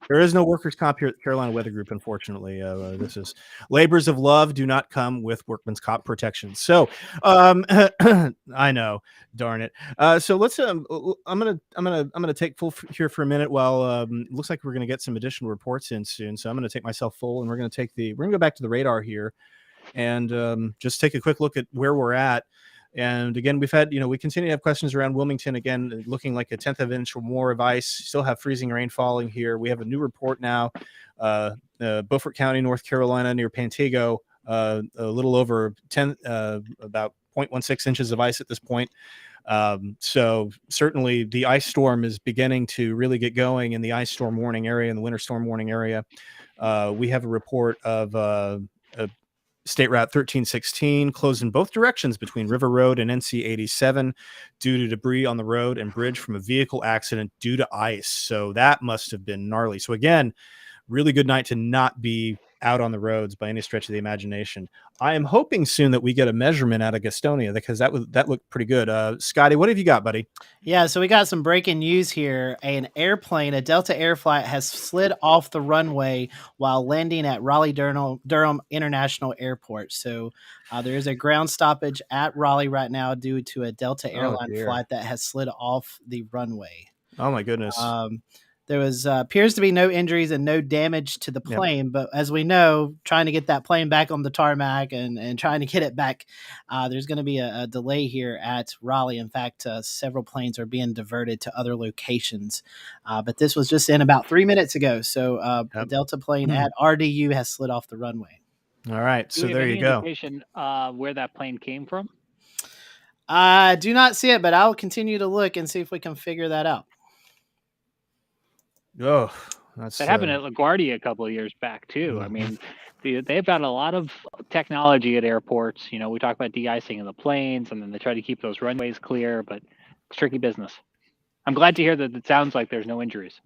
There is no workers' comp here at Carolina Weather Group, unfortunately. This is labors of love do not come with workman's comp protection. So I know, darn it. So let's. I'm gonna take full here for a minute while looks like we're gonna get some additional reports in soon. So I'm gonna take myself full, and we're gonna go back to the radar here, and just take a quick look at where we're at. And again, we've had, we continue to have questions around Wilmington, again, looking like 1/10 of an inch or more of ice, still have freezing rain falling here. We have a new report now, Beaufort County, North Carolina, near Pantego, a little over about 0.16 inches of ice at this point. So certainly the ice storm is beginning to really get going in the ice storm warning area, in the winter storm warning area. We have a report of State Route 1316 closed in both directions between River Road and NC 87 due to debris on the road and bridge from a vehicle accident due to ice. So that must have been gnarly. So again, really good night to not be out on the roads by any stretch of the imagination. I am hoping soon that we get a measurement out of Gastonia because that looked pretty good. Scotty, what have you got, buddy? Yeah, so we got some breaking news here. An airplane, a Delta Air flight, has slid off the runway while landing at Raleigh-Durham International Airport. So there is a ground stoppage at Raleigh right now due to a Delta airline flight that has slid off the runway. Oh my goodness. There was appears to be no injuries and no damage to the plane, but as we know, trying to get that plane back on the tarmac and trying to get it back, there's going to be a delay here at Raleigh. In fact, several planes are being diverted to other locations, but this was just in about 3 minutes ago. So the Delta plane at RDU has slid off the runway. All right, so there you go. Indication where that plane came from? I do not see it, but I'll continue to look and see if we can figure that out. Oh, that happened at LaGuardia a couple of years back too. I mean, they've got a lot of technology at airports. You know, we talk about de-icing of the planes, and then they try to keep those runways clear, but it's tricky business. I'm glad to hear that it sounds like there's no injuries.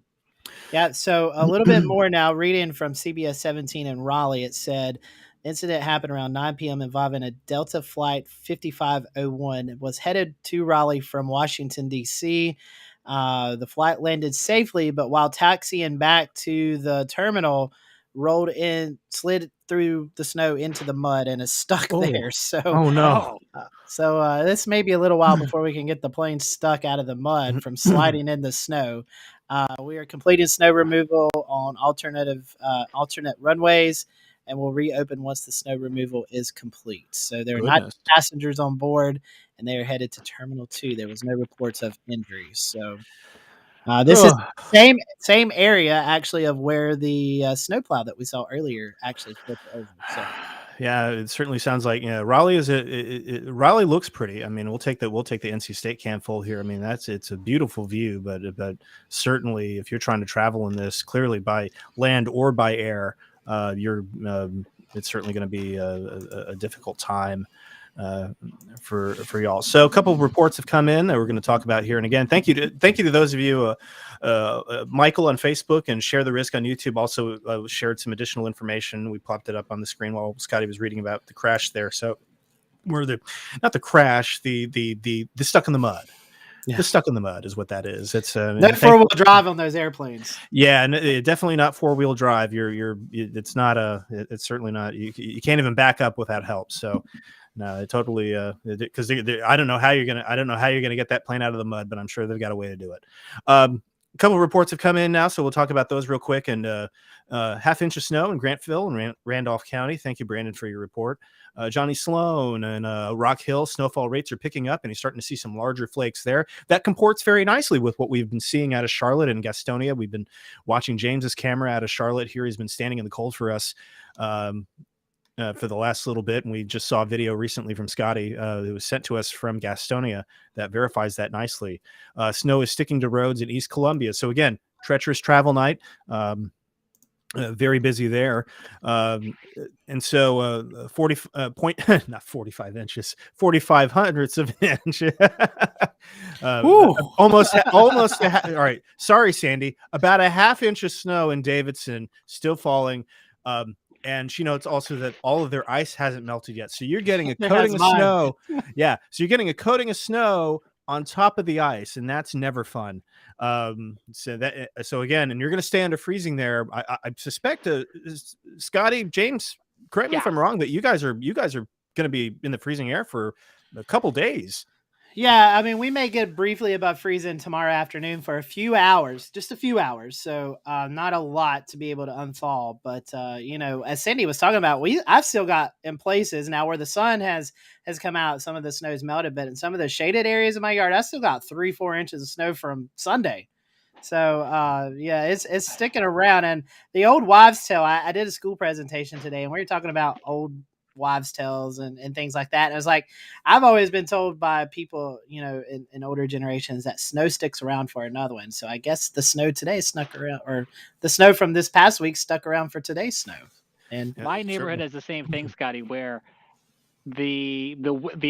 Yeah, so a little bit more now. Reading from CBS 17 in Raleigh, it said the incident happened around 9 p.m. involving a Delta flight 5501. It was headed to Raleigh from Washington, D.C. The flight landed safely, but while taxiing back to the terminal, slid through the snow into the mud and is stuck there. So, So this may be a little while before we can get the plane stuck out of the mud from sliding in the snow. We are completing snow removal on alternate runways, and we'll reopen once the snow removal is complete. So there are not passengers on board, and they are headed to Terminal 2. There was no reports of injuries. So this is same area, actually, of where the snowplow that we saw earlier actually flipped over. So. Yeah, it certainly sounds like Raleigh Raleigh looks pretty. I mean, we'll take the NC State cam full here. I mean, it's a beautiful view, but certainly if you're trying to travel in this, clearly by land or by air, it's certainly going to be a difficult time for y'all. So a couple of reports have come in that we're going to talk about here. And again, thank you to those of you, Michael on Facebook and Share the Risk on YouTube also shared some additional information. We popped it up on the screen while Scotty was reading about the crash there. So not the crash, the stuck in the mud. Yeah. The stuck in the mud is what that is. It's no 4-wheel drive on those airplanes. Yeah, definitely not 4-wheel drive. It's certainly not. You can't even back up without help. So. No, totally. Because I don't know how you're gonna get that plane out of the mud, but I'm sure they've got a way to do it. A couple of reports have come in now, so we'll talk about those real quick. And half-inch of snow in Grantville and Randolph County. Thank you, Brandon, for your report. Johnny Sloan and Rock Hill, snowfall rates are picking up, and he's starting to see some larger flakes there. That comports very nicely with what we've been seeing out of Charlotte and Gastonia. We've been watching James's camera out of Charlotte here. He's been standing in the cold for us. For the last little bit, and we just saw a video recently from Scotty that was sent to us from Gastonia that verifies that nicely. Snow is sticking to roads in East Columbia. So again, treacherous travel night. Very busy there. And so 45 inches, 45 hundredths of an inch. Almost. All right. Sorry, Sandy. About a half inch of snow in Davidson still falling. And she notes also that all of their ice hasn't melted yet. So you're getting a coating of snow. Yeah. So you're getting a coating of snow on top of the ice, and that's never fun. So again, and you're going to stay under freezing there. I suspect Scotty, James, correct me if I'm wrong, but you guys are going to be in the freezing air for a couple days. Yeah, I mean, we may get briefly above freezing tomorrow afternoon for a few hours, just a few hours. So not a lot to be able to unthaw. But, as Cindy was talking about, I've still got in places now where the sun has come out, some of the snow's melted, but in some of the shaded areas of my yard, I still got 3-4 inches of snow from Sunday. So, it's sticking around. And the old wives' tale, I did a school presentation today, and we were talking about old wives' tales and things like that. And it was like, I've always been told by people, in older generations that snow sticks around for another one. So I guess the snow today snuck around, or the snow from this past week stuck around for today's snow. And my neighborhood has the same thing, Scotty, where the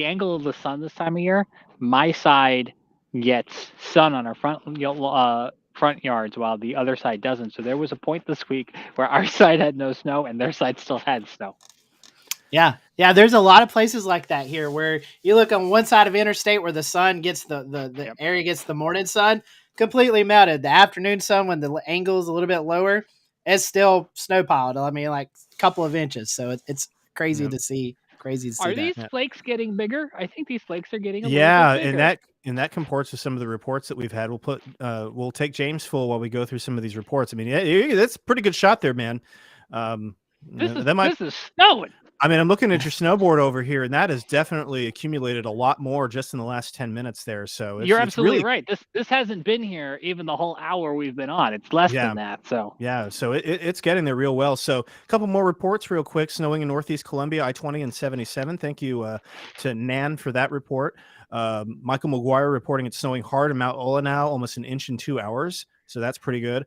angle of the sun this time of year, my side gets sun on our front yards while the other side doesn't. So there was a point this week where our side had no snow and their side still had snow. Yeah. There's a lot of places like that here where you look on one side of interstate where the sun gets the area gets the morning sun completely melted. The afternoon sun, when the angle is a little bit lower, it's still snow piled. I mean, like a couple of inches. So it's crazy to see. Crazy to see. Are these flakes getting bigger? I think these flakes are getting a little bit bigger. and that comports with some of the reports that we've had. We'll take James full while we go through some of these reports. I mean, that's a pretty good shot there, man. This is snowing. I mean, I'm looking at your snowboard over here, and that has definitely accumulated a lot more just in the last 10 minutes there. So you're absolutely right. This hasn't been here even the whole hour we've been on. It's less than that. So so it's getting there real well. So a couple more reports real quick. Snowing in Northeast Columbia, I-20 and 77. Thank you to Nan for that report. Michael McGuire reporting it's snowing hard in Mount Olenau, almost an inch in 2 hours. So that's pretty good.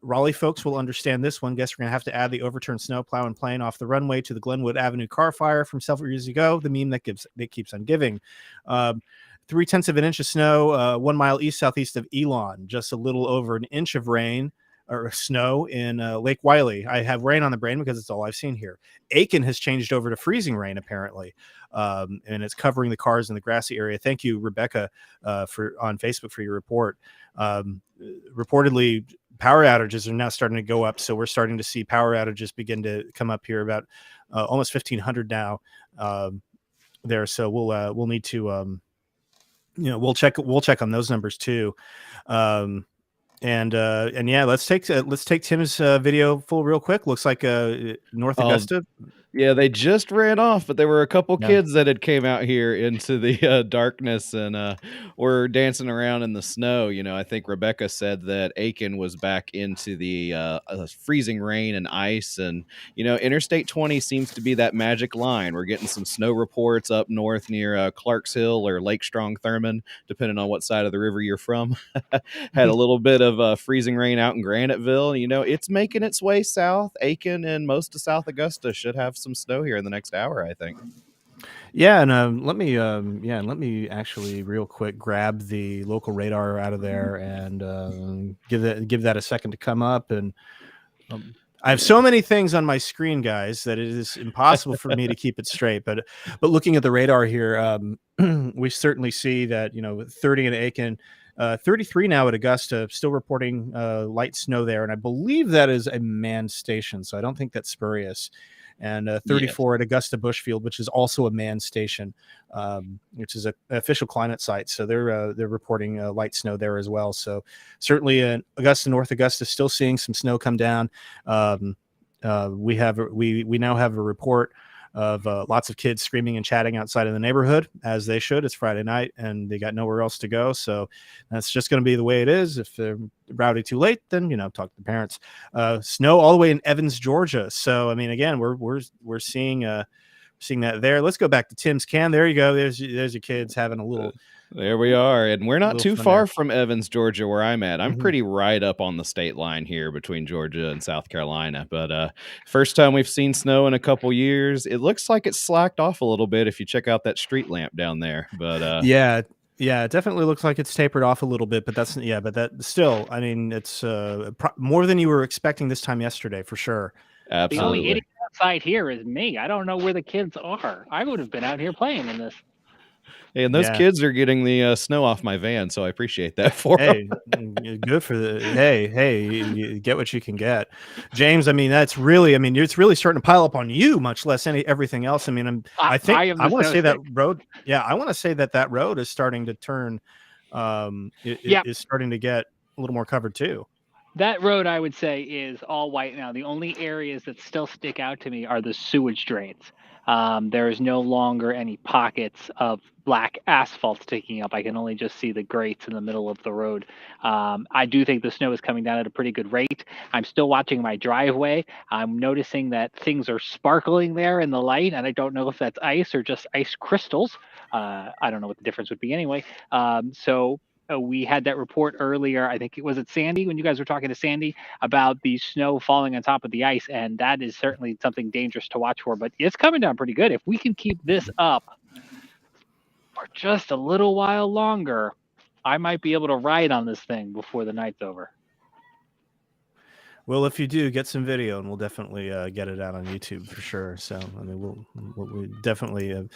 Raleigh folks will understand this one. Guess we're going to have to add the overturned snowplow and plane off the runway to the Glenwood Avenue car fire from several years ago. The meme that keeps on giving. 0.3 of an inch of snow, 1 mile east-southeast of Elon. Just a little over an inch of rain or snow in Lake Wylie. I have rain on the brain because it's all I've seen here. Aiken has changed over to freezing rain, apparently. And it's covering the cars in the grassy area. Thank you, Rebecca, on Facebook for your report. Reportedly, power outages are now starting to go up, so we're starting to see power outages begin to come up here about almost 1,500 now there. So we'll need to we'll check on those numbers too. And yeah, let's take Tim's video full real quick. Looks like North Augusta. Yeah, they just ran off, but there were a couple kids that had came out here into the darkness and were dancing around in the snow. I think Rebecca said that Aiken was back into the freezing rain and ice. And, Interstate 20 seems to be that magic line. We're getting some snow reports up north near Clarks Hill or Lake Strong Thurman, depending on what side of the river you're from. Had a little bit of freezing rain out in Graniteville. It's making its way south. Aiken and most of South Augusta should have some snow here in the next hour, I think. Yeah, and let me actually real quick grab the local radar out of there and give that a second to come up. And I have so many things on my screen, guys, that it is impossible for me to keep it straight. But looking at the radar here, we certainly see that 30 in Aiken. 33 now at Augusta, still reporting light snow there, and I believe that is a manned station, so I don't think that's spurious. And 34 at Augusta Bushfield, which is also a manned station, which is an official climate site. So they're reporting light snow there as well. So certainly Augusta, North Augusta, still seeing some snow come down. We now have a report of lots of kids screaming and chatting outside of the neighborhood, as they should. It's Friday night and they got nowhere else to go. So that's just going to be the way it is. If they're rowdy too late, then, talk to the parents. Snow all the way in Evans, Georgia. So, I mean, again, we're seeing that there. Let's go back to Tim's can. There you go. There's your kids having a little. There we are. And we're not too far from Evans, Georgia, where I'm at. I'm pretty right up on the state line here between Georgia and South Carolina. But first time we've seen snow in a couple years. It looks like it's slacked off a little bit if you check out that street lamp down there. But yeah, it definitely looks like it's tapered off a little bit. But that still, I mean, it's more than you were expecting this time yesterday, for sure. Absolutely. The only idiot outside here is me. I don't know where the kids are. I would have been out here playing in this. And those kids are getting the snow off my van, so I appreciate that for them. Good for you get what you can get. James, I mean, it's really starting to pile up on you, much less everything else. I mean, I want to say that road. Yeah, I want to say that road is starting to turn. It is starting to get a little more covered too. That road, I would say, is all white now. The only areas that still stick out to me are the sewage drains. There is no longer any pockets of black asphalt sticking up. I can only just see the grates in the middle of the road. I do think the snow is coming down at a pretty good rate. I'm still watching my driveway. I'm noticing that things are sparkling there in the light, and I don't know if that's ice or just ice crystals. I don't know what the difference would be anyway. So we had that report earlier. I think it was Sandy when you guys were talking to Sandy about the snow falling on top of the ice, and that is certainly something dangerous to watch for. But it's coming down pretty good. If we can keep this up for just a little while longer, I might be able to ride on this thing before the night's over. Well, if you do, get some video, and we'll definitely get it out on YouTube for sure. So, I mean, we'll definitely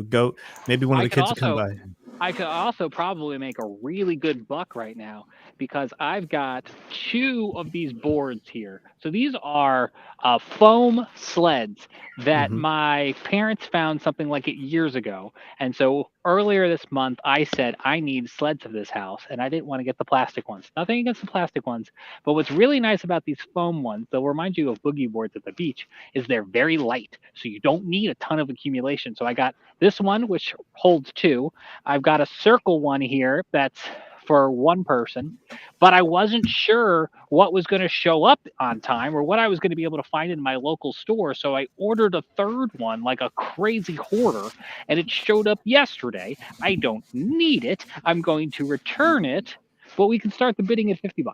go. Maybe one of the kids will come by. I could also probably make a really good buck right now because I've got 2 of these boards here. So these are foam sleds that my parents found something like it years ago. And so earlier this month, I said, I need sleds for this house. And I didn't want to get the plastic ones. Nothing against the plastic ones. But what's really nice about these foam ones, they'll remind you of boogie boards at the beach, is they're very light. So you don't need a ton of accumulation. So I got this one, which holds 2. I've got a circle one here that's for 1 person, but I wasn't sure what was going to show up on time or what I was going to be able to find in my local store. So I ordered a 3rd one like a crazy hoarder, and it showed up yesterday. I don't need it. I'm going to return it, but we can start the bidding at $50.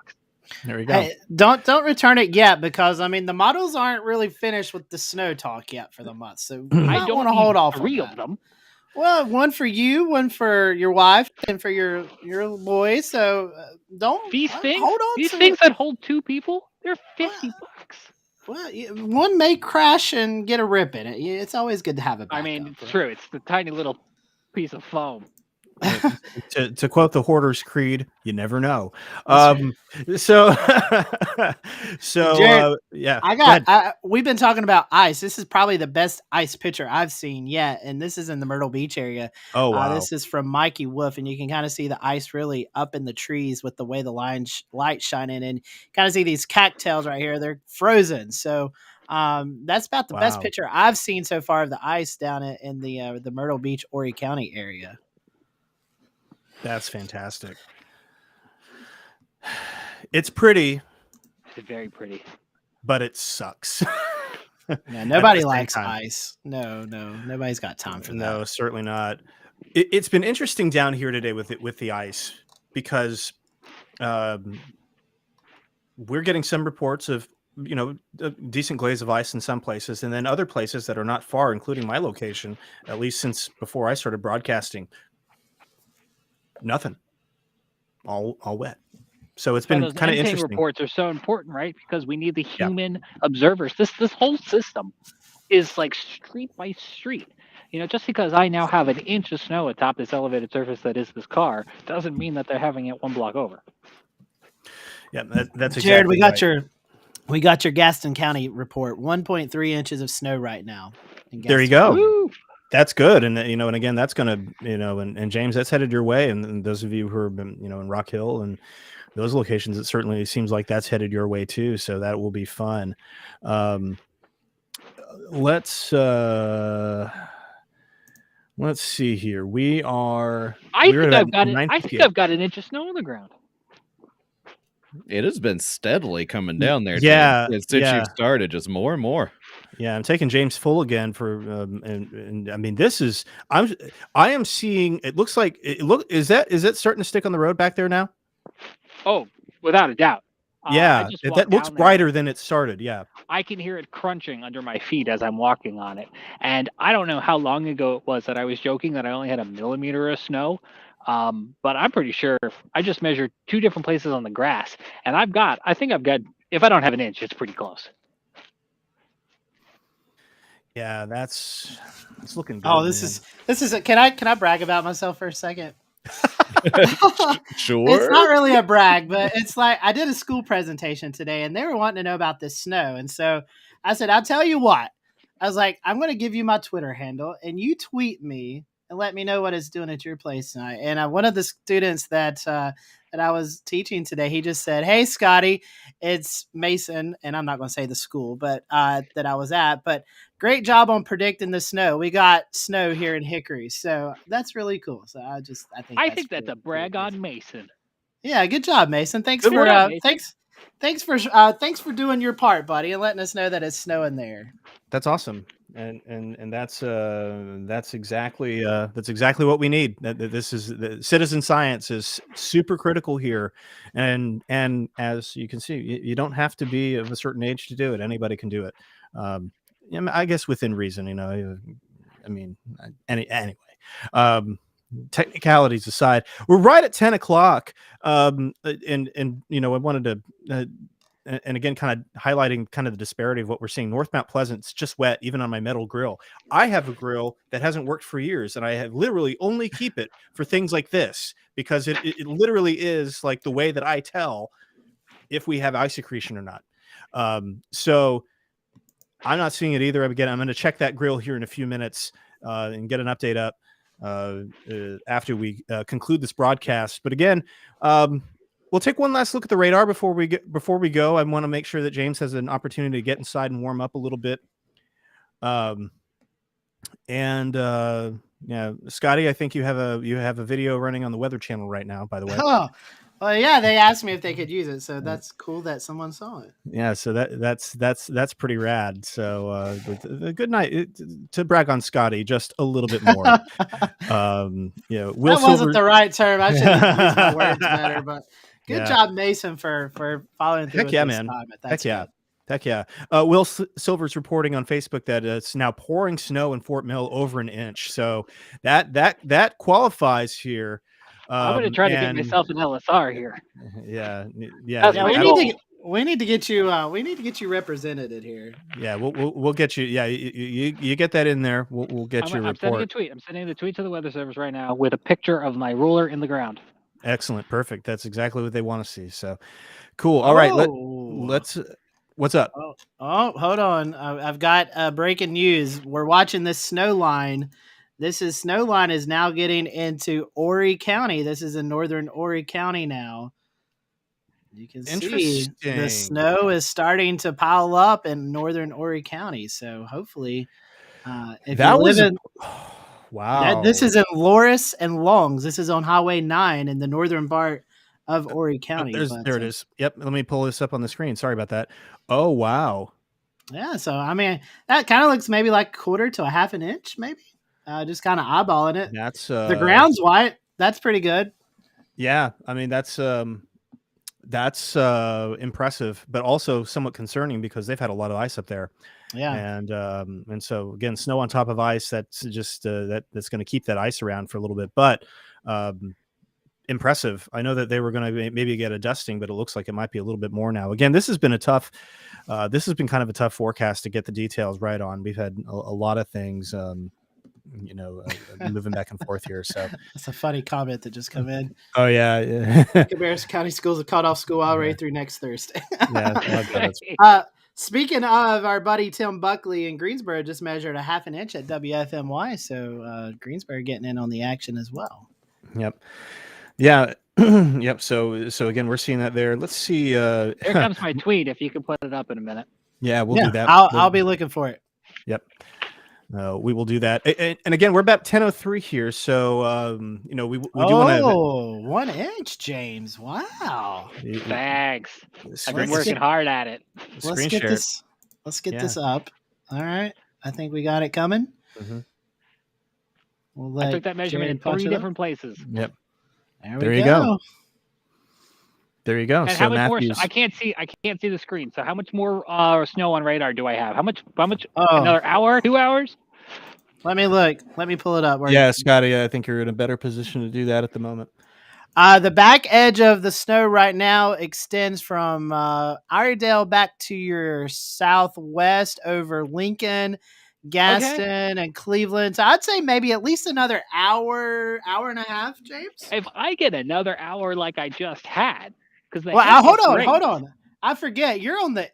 There we go. Hey, don't return it yet because I mean the models aren't really finished with the snow talk yet for the month. So I don't want to hold off 3 of them. Well, 1 for you, 1 for your wife, and for your boys. So don't these things. Hold on. These things that hold 2 people, they're $50. Well, one may crash and get a rip in it. It's always good to have it. I mean, it's true. It's the tiny little piece of foam. to quote the Hoarder's Creed, you never know. So Jared, yeah. We've been talking about ice. This is probably the best ice picture I've seen yet, and this is in the Myrtle Beach area. Oh wow! This is from Mikey Wolf, and you can kind of see the ice really up in the trees with the way the light shining, and kind of see these cattails right here. They're frozen, so that's about the best picture I've seen so far of the ice down in the Myrtle Beach, Horry County area. That's fantastic. It's pretty. It's very pretty. But it sucks. Yeah, nobody likes ice. No, nobody's got time for that. No, certainly not. It's been interesting down here today with the ice because we're getting some reports of a decent glaze of ice in some places, and then other places that are not far, including my location, at least since before I started broadcasting. Nothing. All wet. So it's been kind of interesting. Reports are so important, right? Because we need the human observers. This whole system is like street by street. Just because I now have an inch of snow atop this elevated surface that is this car doesn't mean that they're having it 1 block over. Yeah, that's exactly Jared, we got right. your Gaston County report. 1.3 inches of snow right now. There you go. Woo! That's good, and and again, that's going to and James, that's headed your way, and those of you who are in Rock Hill and those locations, it certainly seems like that's headed your way too. So that will be fun. Let's see here. I think I've got an inch of snow on the ground. It has been steadily coming down there. Yeah, since you've started, just more and more. Yeah, I'm taking James full again for, and I mean, I am seeing. It looks like is that starting to stick on the road back there now? Oh, without a doubt. Yeah, that looks brighter than it started. Yeah, I can hear it crunching under my feet as I'm walking on it, and I don't know how long ago it was that I was joking that I only had 1 millimeter of snow. But I'm pretty sure I just measured 2 different places on the grass, and I think I've got. If I don't have an inch, it's pretty close. Yeah, that's looking good. Oh, this is. Can I brag about myself for a second? Sure. It's not really a brag, but it's like I did a school presentation today, and they were wanting to know about this snow, and so I said, "I'll tell you what." I was like, "I'm going to give you my Twitter handle, and you tweet me and let me know what it's doing at your place tonight." And one of the students that I was teaching today, he just said, "Hey, Scotty, it's Mason," and I'm not going to say the school, but that I was at. But great job on predicting the snow. We got snow here in Hickory, so that's really cool. So I think that's a brag on Mason. Yeah, good job, Mason. Thanks for doing your part, buddy, and letting us know that it's snowing there. That's awesome. and that's exactly what we need. This is the citizen science is super critical here, and as you can see, you don't have to be of a certain age to do it. Anybody can do it. I guess within reason, I mean, anyway. Technicalities aside, we're right at 10 o'clock. And I wanted to, and again, kind of highlighting kind of the disparity of what we're seeing. North Mount Pleasant's just wet, even on my metal grill. I have a grill that hasn't worked for years, and I have literally only keep it for things like this, because it literally is like the way that I tell if we have ice accretion or not. So I'm not seeing it either. Again, I'm going to check that grill here in a few minutes and get an update up after we conclude this broadcast. But again, we'll take one last look at the radar before we go. I want to make sure that James has an opportunity to get inside and warm up a little bit. Yeah, Scotty, I think you have a video running on the Weather Channel right now, by the way. Oh, well, yeah, they asked me if they could use it, so that's cool that someone saw it. Yeah, so that's pretty rad. So good night to brag on Scotty just a little bit more. Will that wasn't the right term. I should have used my words better, but good job, Mason, for following through. Heck yeah, man. Heck yeah. Will Silver's reporting on Facebook that it's now pouring snow in Fort Mill over an inch. So that qualifies here. I'm going to try to get myself an LSR here. Yeah. We need to get you represented here. Yeah, we'll get you. Yeah, you get that in there. We'll get your report. I'm sending the tweet to the Weather Service right now with a picture of my ruler in the ground. Excellent, perfect. That's exactly what they want to see. So cool. All right, let's. What's up? Oh, hold on. I've got breaking news. We're watching this snow line. Snow line is now getting into Horry County. This is in northern Horry County now. You can see the snow is starting to pile up in northern Horry County. So hopefully, wow. This is in Loris and Longs. This is on Highway 9 in the northern part of Horry County. There it is. Yep. Let me pull this up on the screen. Sorry about that. Oh, wow. Yeah. So, I mean, that kind of looks maybe like a quarter to a half an inch, maybe. Just kind of eyeballing it. That's the ground's white. That's pretty good. Yeah. I mean, that's impressive, but also somewhat concerning because they've had a lot of ice up there. Yeah. And so again, snow on top of ice, that's just that's going to keep that ice around for a little bit, but impressive. I know that they were going to maybe get a dusting, but it looks like it might be a little bit more now. Again, this has been kind of a tough forecast to get the details right on. We've had a lot of things, moving back and forth here. So that's a funny comment that just come in. Oh yeah. Comparison County schools have cut off school already through next Thursday. Yeah. Speaking of, our buddy Tim Buckley in Greensboro just measured a half an inch at WFMY. So Greensboro getting in on the action as well. Yep. Yeah. Yep. So again, we're seeing that there. Let's see. Here comes my tweet. If you can put it up in a minute. Yeah, we'll do that. I'll be looking for it. Yep. We will do that. And again, we're about 10:03 here. So, we do want to. Oh, 1 inch, James. Wow. Thanks. I've been working hard at it. Let's get this up. All right. I think we got it coming. Mm-hmm. I took that measurement in 3 different places. Yep. There you go. There you go. And so how much Matthews... more? I can't see the screen. So how much more snow on radar do I have? How much? Another hour? 2 hours? Let me look. Let me pull it up. Yeah, Scotty, I think you're in a better position to do that at the moment. The back edge of the snow right now extends from Iredale back to your southwest over Lincoln, Gaston, and Cleveland. So I'd say maybe at least another hour and a half, James. If I get another hour like I just had, because hold on. I forget you're on the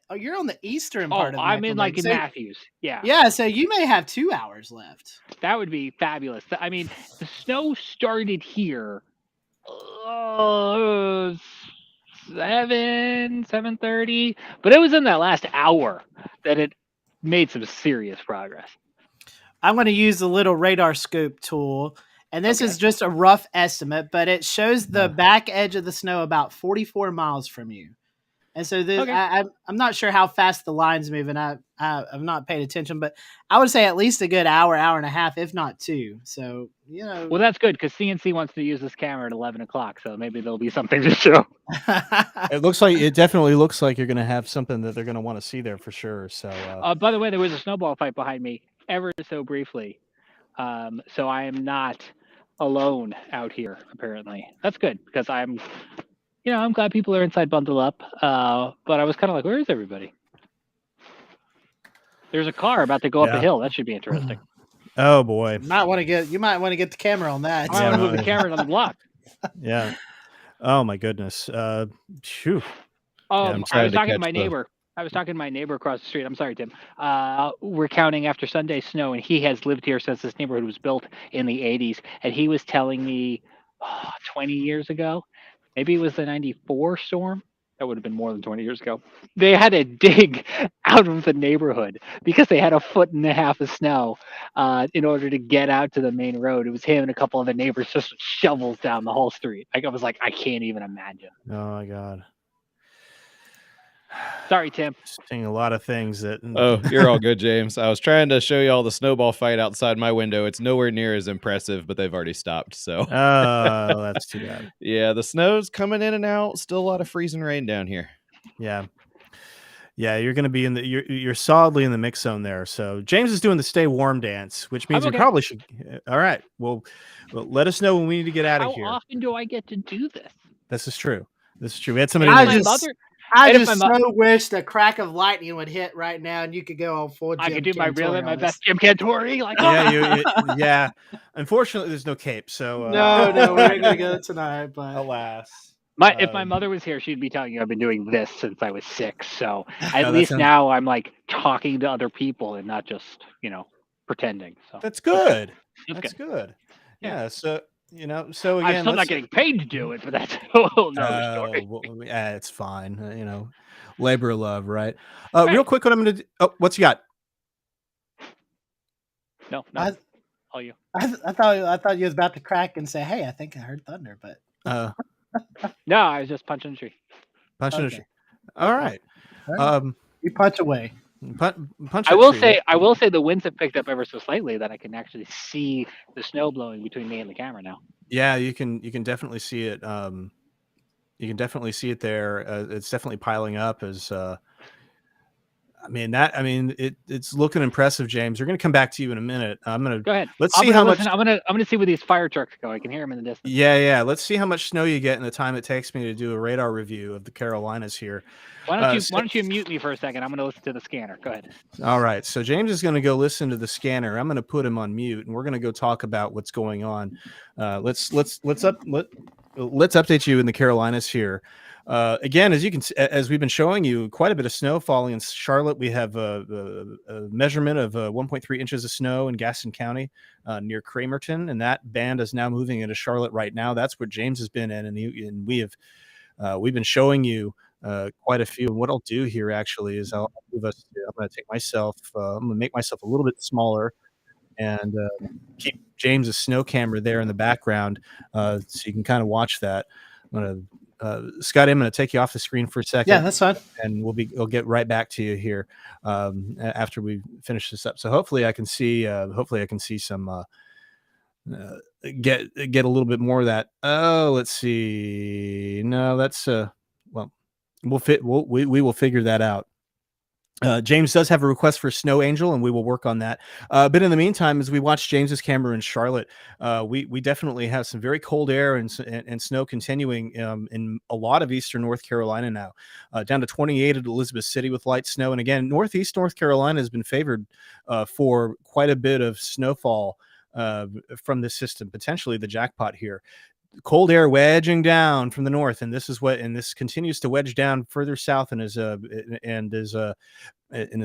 eastern part of. I'm in in Matthews. Yeah. Yeah. So you may have 2 hours left. That would be fabulous. I mean, the snow started here. 7:30, but it was in that last hour that it made some serious progress. I'm going to use the little radar scope tool, and this is just a rough estimate, but it shows the back edge of the snow about 44 miles from you. And so I'm not sure how fast the line's moving. I've not paid attention, but I would say at least a good hour and a half, if not 2. So, Well, that's good because CNC wants to use this camera at 11 o'clock. So maybe there'll be something to show. It definitely looks like you're going to have something that they're going to want to see there for sure. So, by the way, there was a snowball fight behind me ever so briefly. So I am not alone out here, apparently. That's good because I'm glad people are inside bundled up. But I was kind of like, where is everybody? There's a car about to go up a hill. That should be interesting. Oh boy. You might want to get the camera on that. I want to move the camera on the block. Yeah. Oh my goodness. Phew. I was talking to my neighbor. I was talking to my neighbor across the street. I'm sorry, Tim. We're counting after Sunday snow, and he has lived here since this neighborhood was built in the 80s. And he was telling me 20 years ago, maybe it was the 94 storm. That would have been more than 20 years ago. They had to dig out of the neighborhood because they had 1.5 feet of snow in order to get out to the main road. It was him and a couple of the neighbors just with shovels down the whole street. I was like, I can't even imagine. Oh my God. Sorry, Tim. Seeing a lot of things that. Oh, you're all good, James. I was trying to show you all the snowball fight outside my window. It's nowhere near as impressive, but they've already stopped. So. Oh, that's too bad. Yeah, the snow's coming in and out. Still a lot of freezing rain down here. Yeah. Yeah, you're going to be you're solidly in the mix zone there. So James is doing the stay warm dance, which means we probably should. All right. Well, let us know when we need to get out of here. How often do I get to do this? This is true. We had somebody. I just so wish the crack of lightning would hit right now, and you could go on full. I could do my best Jim Cantori. Like, yeah. Unfortunately, there's no cape, so no, we're gonna go tonight. But alas, if my mother was here, she'd be telling you I've been doing this since I was 6. So at least now I'm like talking to other people and not just pretending. So that's good. That's good. Yeah. So. I'm still not getting paid to do it, but that's a whole nother story. Well, it's fine. Labor of love, right? Real quick, what I'm going to do. Oh, what's you got? No, all you. I thought you was about to crack and say, "Hey, I think I heard thunder," but no, I was just punching a tree. Punching a tree. All right. You punch away. I will say the winds have picked up ever so slightly that I can actually see the snow blowing between me and the camera now. Yeah, you can definitely see it. You can definitely see it there. It's definitely piling up as it's looking impressive, James. We're going to come back to you in a minute. I'm going to go ahead. Let's see how much. I'm going to see where these fire trucks go. I can hear them in the distance. Yeah. Let's see how much snow you get in the time it takes me to do a radar review of the Carolinas here. Why don't you mute me for a second? I'm going to listen to the scanner. Go ahead. All right. So James is going to go listen to the scanner. I'm going to put him on mute, and we're going to go talk about what's going on. Let's update you in the Carolinas here. Again, as we've been showing you, quite a bit of snow falling in Charlotte. We have a measurement of 1.3 inches of snow in Gaston County near Cramerton, and that band is now moving into Charlotte right now. That's where James has been in, and we've been showing you quite a few. And what I'll do here actually is I'm going to take myself. I'm going to make myself a little bit smaller and keep James's snow camera there in the background so you can kind of watch that. I'm going to. Scotty, I'm going to take you off the screen for a second. Yeah, that's fine. And we'll get right back to you here after we finish this up. So hopefully I can see some get a little bit more of that. Oh, let's see. No, that's we will figure that out. James does have a request for Snow Angel, and we will work on that. But in the meantime, as we watch James's camera in Charlotte, we definitely have some very cold air and snow continuing in a lot of eastern North Carolina now, down to 28 at Elizabeth City with light snow. And again, northeast North Carolina has been favored for quite a bit of snowfall from this system, potentially the jackpot here. Cold air wedging down from the north, and this continues to wedge down further south, and is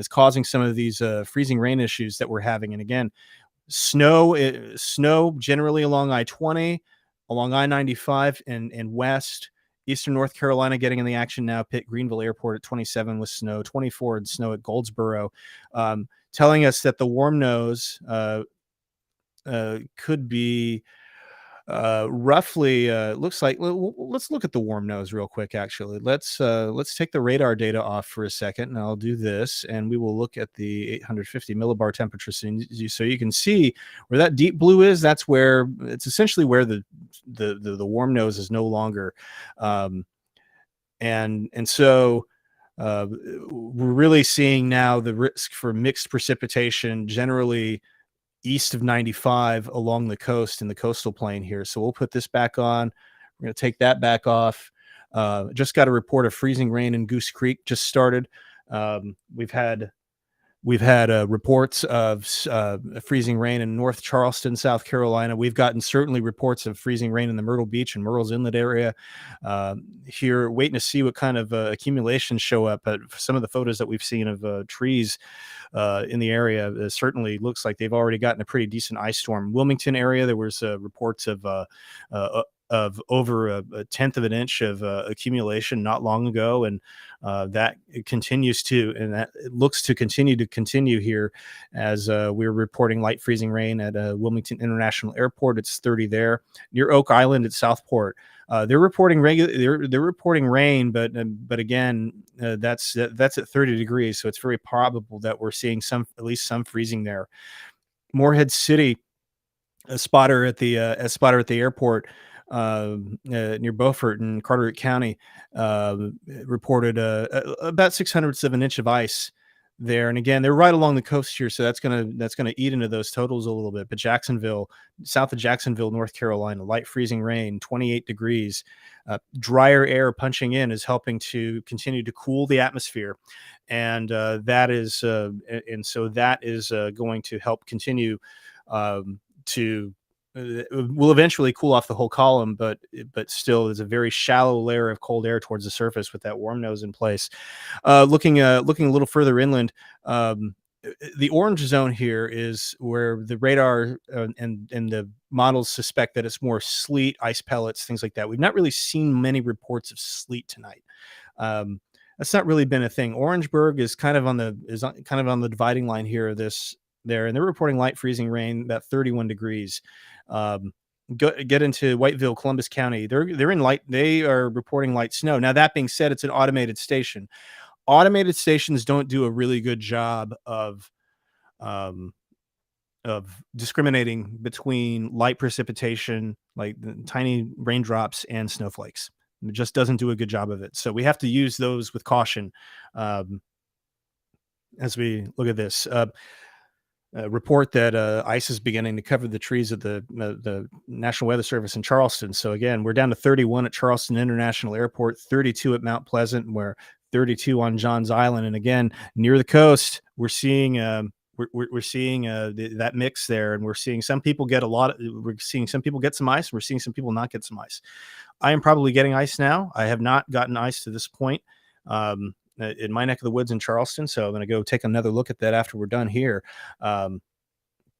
causing some of these freezing rain issues that we're having. And again, snow generally along I-20, along I-95, and west. Eastern North Carolina getting in the action now. Pitt Greenville Airport at 27 with snow, 24 and snow at Goldsboro, telling us that the warm nose could be roughly looks like. Let's look at the warm nose real quick. Actually, let's take the radar data off for a second, and I'll do this, and we will look at the 850 millibar temperature, so you can see where that deep blue is. That's where it's essentially where the warm nose is no longer, and so. We're really seeing now the risk for mixed precipitation generally east of 95 along the coast in the coastal plain here. So we'll put this back on. We're going to take that back off. Just got a report of freezing rain in Goose Creek just started. We've had reports of freezing rain in North Charleston, South Carolina. We've gotten certainly reports of freezing rain in the Myrtle Beach and Myrtle's Inlet area. Here, waiting to see what kind of accumulations show up. But some of the photos that we've seen of trees in the area certainly looks like they've already gotten a pretty decent ice storm. Wilmington area, there was reports of over a tenth of an inch of accumulation not long ago, and that continues to, and that it looks to continue here as we're reporting light freezing rain at Wilmington International Airport. It's 30 there. Near Oak Island at Southport, they're reporting they're reporting rain, but again, that's at 30 degrees, so it's very probable that we're seeing at least some freezing there. Morehead City, a spotter at the airport near Beaufort in Carteret County, reported about 600ths of an inch of ice there. And again, they're right along the coast here, so that's gonna eat into those totals a little bit. But Jacksonville, south of Jacksonville, North Carolina, light freezing rain, 28 degrees. Drier air punching in is helping to continue to cool the atmosphere, and that is going to help continue to. Will eventually cool off the whole column, but still there's a very shallow layer of cold air towards the surface with that warm nose in place. Looking a little further inland, the orange zone here is where the radar and the models suspect that it's more sleet, ice pellets, things like that. We've not really seen many reports of sleet tonight. That's not really been a thing. Orangeburg is kind of on the dividing line here of this there, and they're reporting light freezing rain, about 31 degrees. Get into Whiteville, Columbus County. They're in light. They are reporting light snow. Now, that being said, it's an automated station. Automated stations don't do a really good job of discriminating between light precipitation, like the tiny raindrops, and snowflakes. It just doesn't do a good job of it. So we have to use those with caution as we look at this. Report that ice is beginning to cover the trees at the National Weather Service in Charleston. So again, we're down to 31 at Charleston International Airport, 32 at Mount Pleasant, and we're 32 on Johns Island. And again, near the coast, we're seeing that mix there, and we're seeing some people get we're seeing some people get some ice. We're seeing some people not get some ice. I am probably getting ice now. I have not gotten ice to this point. In my neck of the woods in Charleston. So I'm going to go take another look at that after we're done here.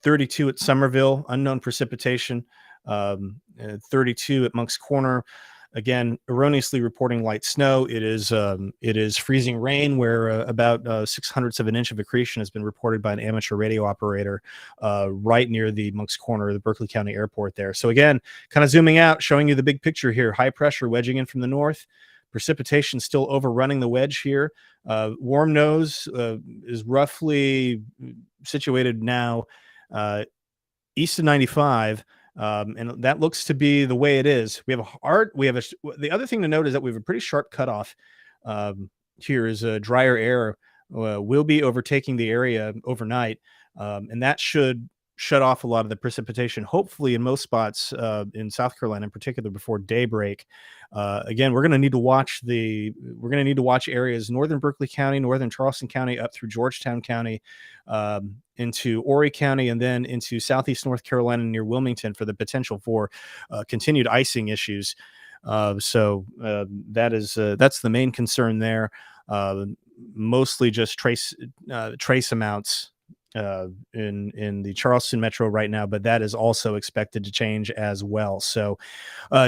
32 at Somerville, unknown precipitation. 32 at Monk's Corner. Again, erroneously reporting light snow. It is freezing rain, where about 600ths of an inch of accretion has been reported by an amateur radio operator right near the Monk's Corner, the Berkeley County Airport there. So again, kind of zooming out, showing you the big picture here. High pressure wedging in from the north. Precipitation still overrunning the wedge here. Warm nose is roughly situated now east of 95, and that looks to be the way it is. The other thing to note is that we have a pretty sharp cutoff. Here is a drier air will be overtaking the area overnight, and that should shut off a lot of the precipitation, hopefully in most spots in South Carolina in particular before daybreak. Again, we're going to need to watch areas northern Berkeley County, northern Charleston County, up through Georgetown County, into Horry County, and then into southeast North Carolina near Wilmington for the potential for continued icing issues. That's the main concern there. Mostly just trace amounts in the Charleston metro right now, but that is also expected to change as well. So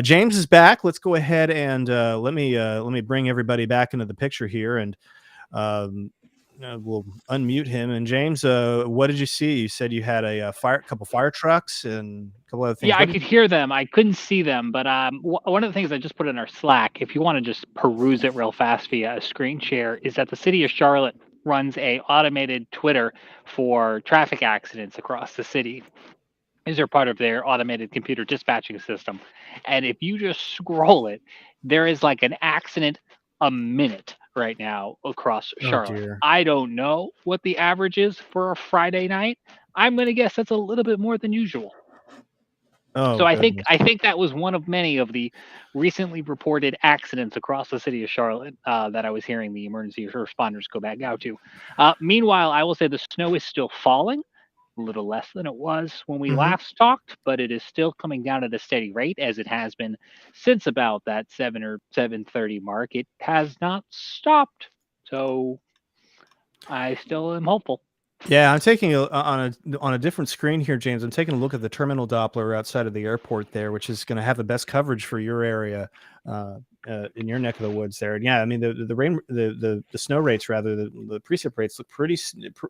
James is back. Let's go ahead and let me bring everybody back into the picture here, and we'll unmute him. And James, what did you see? You said you had a couple fire trucks and a couple other things. Yeah, I could hear them. I couldn't see them, but one of the things I just put in our Slack, if you want to just peruse it real fast via a screen share, is that the city of Charlotte runs a automated Twitter for traffic accidents across the city. These are part of their automated computer dispatching system. And if you just scroll it, there is like an accident a minute right now across Charlotte. Dear. I don't know what the average is for a Friday night. I'm going to guess that's a little bit more than usual. So I think that was one of many of the recently reported accidents across the city of Charlotte that I was hearing the emergency responders go back out to. Meanwhile, I will say the snow is still falling, a little less than it was when we last talked, but it is still coming down at a steady rate, as it has been since about that 7 or 7:30 mark. It has not stopped, so I still am hopeful. Yeah, I'm taking on a different screen here, James. I'm taking a look at the terminal Doppler outside of the airport there, which is going to have the best coverage for your area in your neck of the woods there. And yeah, I mean the snow rates, rather the precip rates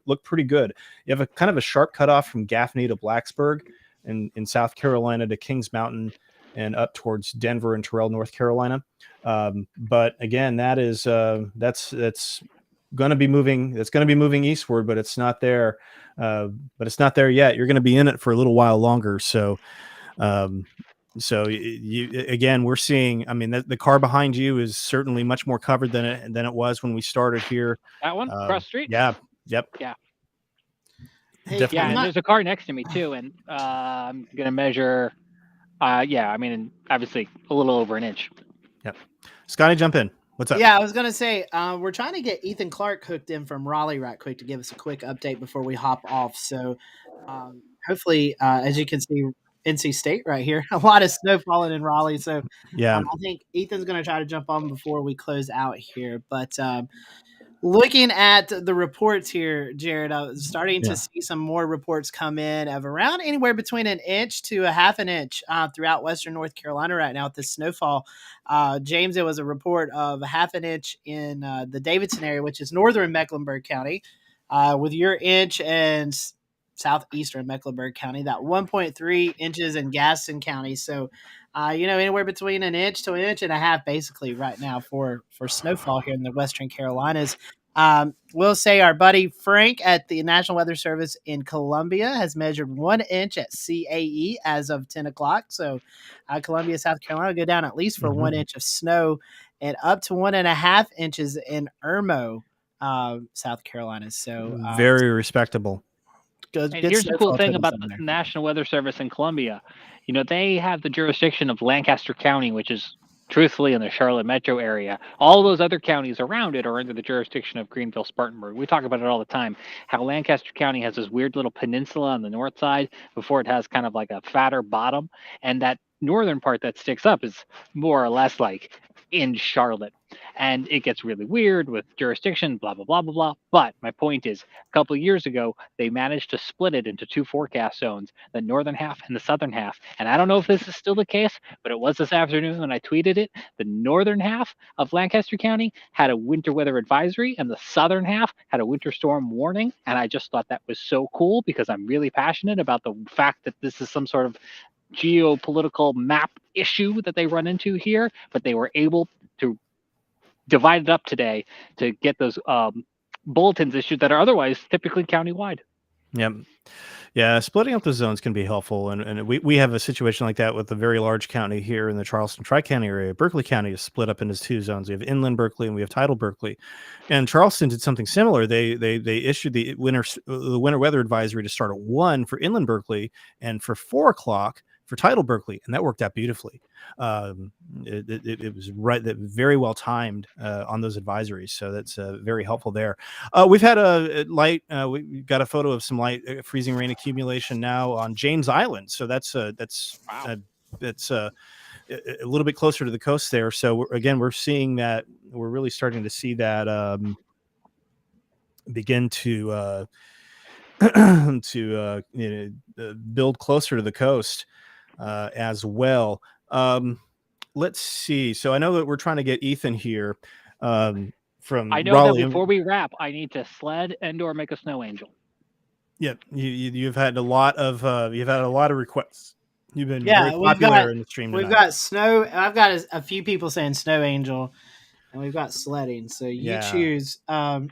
look pretty good. You have a kind of a sharp cutoff from Gaffney to Blacksburg, and in South Carolina to Kings Mountain, and up towards Denver and Terrell, North Carolina. But again, that's going to be moving. It's going to be moving eastward, but it's not there. But it's not there yet. You're going to be in it for a little while longer. So, again, we're seeing. I mean, the car behind you is certainly much more covered than it was when we started here. That one across the street. Yeah. Yep. Yeah. Hey, Definitely. Yeah, and there's a car next to me too, and I'm gonna measure. Yeah, I mean, obviously a little over an inch. Yep. Scotty, jump in. What's up? Yeah, I was going to say, we're trying to get Ethan Clark hooked in from Raleigh right quick to give us a quick update before we hop off. So hopefully, as you can see, NC State right here, a lot of snow falling in Raleigh. So yeah, I think Ethan's going to try to jump on before we close out here. But looking at the reports here, Jared, I was starting to see some more reports come in of around anywhere between an inch to a half an inch throughout western North Carolina right now with this snowfall. James, there was a report of a half an inch in the Davidson area, which is northern Mecklenburg County, with your inch and southeastern Mecklenburg County, that 1.3 inches in Gaston County. So, anywhere between an inch to an inch and a half, basically, right now for snowfall here in the Western Carolinas. We'll say our buddy Frank at the National Weather Service in Columbia has measured 1 inch at CAE as of 10 o'clock. So, Columbia, South Carolina, go down at least for 1 inch of snow, and up to 1.5 inches in Irmo, South Carolina. So, very respectable. And here's the cool thing about the National Weather Service in Columbia. They have the jurisdiction of Lancaster County, which is truthfully in the Charlotte metro area. All those other counties around it are under the jurisdiction of Greenville, Spartanburg. We talk about it all the time, how Lancaster County has this weird little peninsula on the north side before it has kind of like a fatter bottom. And that northern part that sticks up is more or less like in Charlotte. And it gets really weird with jurisdiction, blah, blah, blah, blah, blah. But my point is, a couple of years ago, they managed to split it into two forecast zones, the northern half and the southern half. And I don't know if this is still the case, but it was this afternoon when I tweeted it. The northern half of Lancaster County had a winter weather advisory, and the southern half had a winter storm warning. And I just thought that was so cool because I'm really passionate about the fact that this is some sort of geopolitical map issue that they run into here, but they were able to divide it up today to get those bulletins issued that are otherwise typically countywide. Yep. Yeah, splitting up the zones can be helpful, and we have a situation like that with a very large county here in the Charleston Tri-County area. Berkeley County is split up into two zones. We have inland Berkeley and we have tidal Berkeley, and Charleston did something similar. They issued the winter weather advisory to start at 1 for inland Berkeley and for 4 o'clock for tidal Berkeley, and that worked out beautifully. It was very well timed on those advisories, so that's very helpful there. We've had a light. We got a photo of some light freezing rain accumulation now on James Island, so that's a little bit closer to the coast there. So we're seeing that. We're really starting to see that begin to build closer to the coast as well. Let's see. So I know that we're trying to get Ethan here. from I know Raleigh. that before we wrap, I need to sled and/or make a snow angel. Yep, you've had a lot of requests. You've been very we've popular in the stream tonight. We've got snow. I've got a few people saying snow angel, and we've got sledding. So you choose.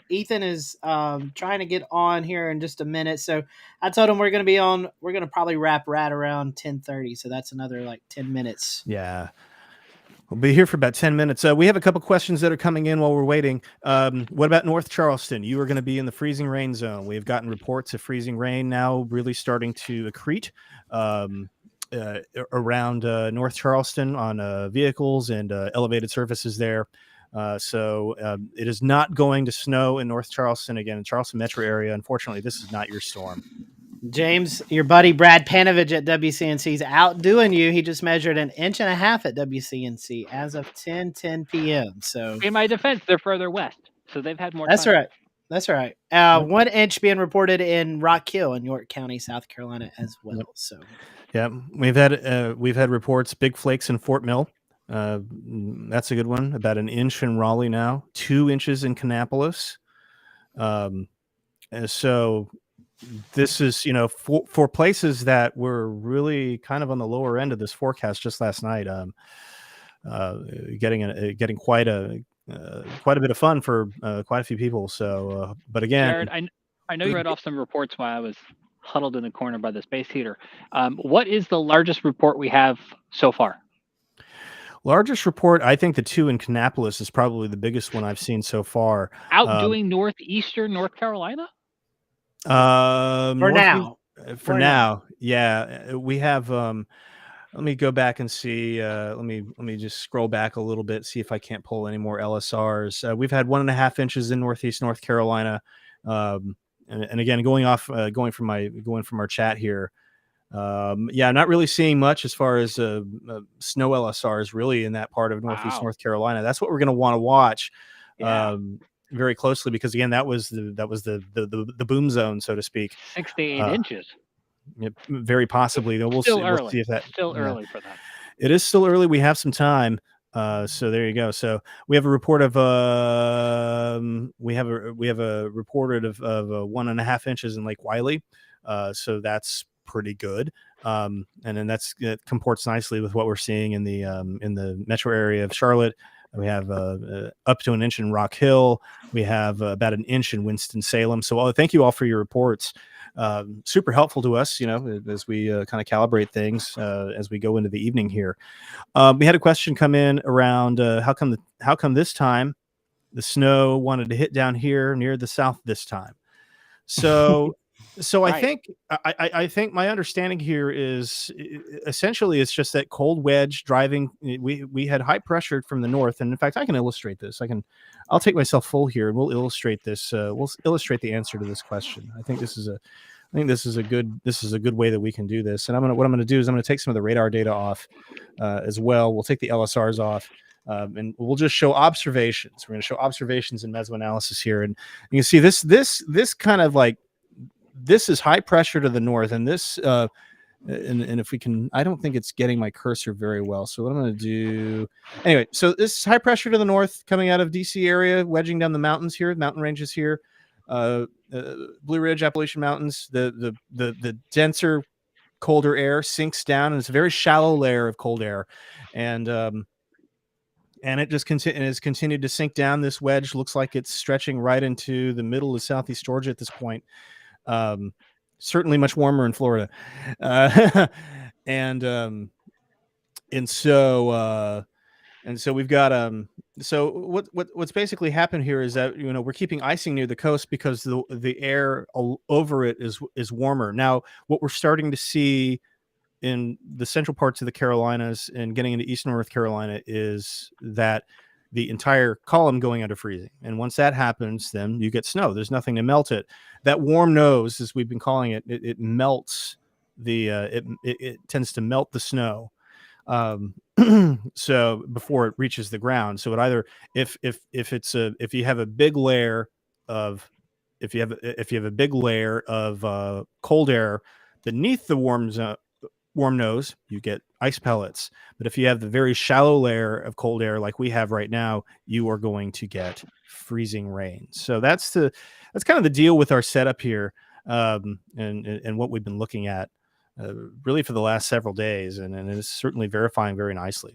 Ethan is trying to get on here in just a minute. So I told him we're going to probably wrap right around 10:30. So that's another like 10 minutes. Yeah. We'll be here for about 10 minutes. We have a couple questions that are coming in while we're waiting. What about North Charleston? You are going to be in the freezing rain zone. We've gotten reports of freezing rain now really starting to accrete around North Charleston on vehicles and elevated surfaces there. So it is not going to snow in North Charleston again, in Charleston metro area. Unfortunately, this is not your storm. James, your buddy Brad Panovich at WCNC is outdoing you. He just measured 1.5 inches at WCNC as of 10:10 p.m. So, in my defense, they're further west, so they've had more. That's right. That's right. 1 inch being reported in Rock Hill in York County, South Carolina, as well. Yep. So, yeah, we've had reports, big flakes in Fort Mill. That's a good one. About 1 inch in Raleigh now, 2 inches in Kannapolis. So this is, for places that were really kind of on the lower end of this forecast just last night, getting quite a bit of fun for quite a few people. So, but again, Jared, I know you read off some reports while I was huddled in the corner by the space heater. What is the largest report we have so far? Largest report, I think the 2 in Kannapolis is probably the biggest one I've seen so far. Outdoing northeastern North Carolina? For now, yeah, we have. Let me go back and see. Let me just scroll back a little bit, see if I can't pull any more LSRs. We've had 1.5 inches in northeast North Carolina, and again, going from our chat here. Not really seeing much as far as snow LSRs really in that part of northeast North Carolina. That's what we're going to want to watch. Yeah. Very closely, because again, that was the boom zone, so to speak. 6 to 8 inches. Very possibly. We'll see if that early for that. It is still early. We have some time. So there you go. So we have a report of we have a reported of 1.5 inches in Lake Wiley. So that's pretty good. And then it comports nicely with what we're seeing in the metro area of Charlotte. We have up to 1 inch in Rock Hill. We have about 1 inch in Winston-Salem. So thank you all for your reports. Super helpful to us, as we kind of calibrate things as we go into the evening here. We had a question come in around how come this time the snow wanted to hit down here near the south this time. So right. I think my understanding here is essentially it's just that cold wedge driving. We had high pressure from the north, and in fact, I can illustrate this. I'll take myself full here, and we'll illustrate this. We'll illustrate the answer to this question. I think this is a good way that we can do this. And what I'm gonna do is I'm gonna take some of the radar data off as well. We'll take the LSRs off. And we'll just show observations. We're going to show observations in mesoanalysis here, and you can see this kind of like. This is high pressure to the north, and this, and if we can, I don't think it's getting my cursor very well. So what I'm going to do, anyway, so this is high pressure to the north coming out of DC area, wedging down the mountains here, mountain ranges here, Blue Ridge, Appalachian Mountains. The denser, colder air sinks down, and it's a very shallow layer of cold air, and it just has continued to sink down. This wedge looks like it's stretching right into the middle of southeast Georgia at this point. Certainly much warmer in Florida. And so we've got so what's basically happened here is that we're keeping icing near the coast because the air over it is warmer. Now what we're starting to see in the central parts of the Carolinas and getting into eastern North Carolina is that the entire column going under freezing. And once that happens, then you get snow. There's nothing to melt it. That warm nose, as we've been calling it, it melts it tends to melt the snow. So before it reaches the ground. So it either, if you have a big layer of cold air beneath the warm zone, warm nose, you get ice pellets. But if you have the very shallow layer of cold air like we have right now, you are going to get freezing rain. So that's kind of the deal with our setup here, and what we've been looking at really for the last several days, and it's certainly verifying very nicely.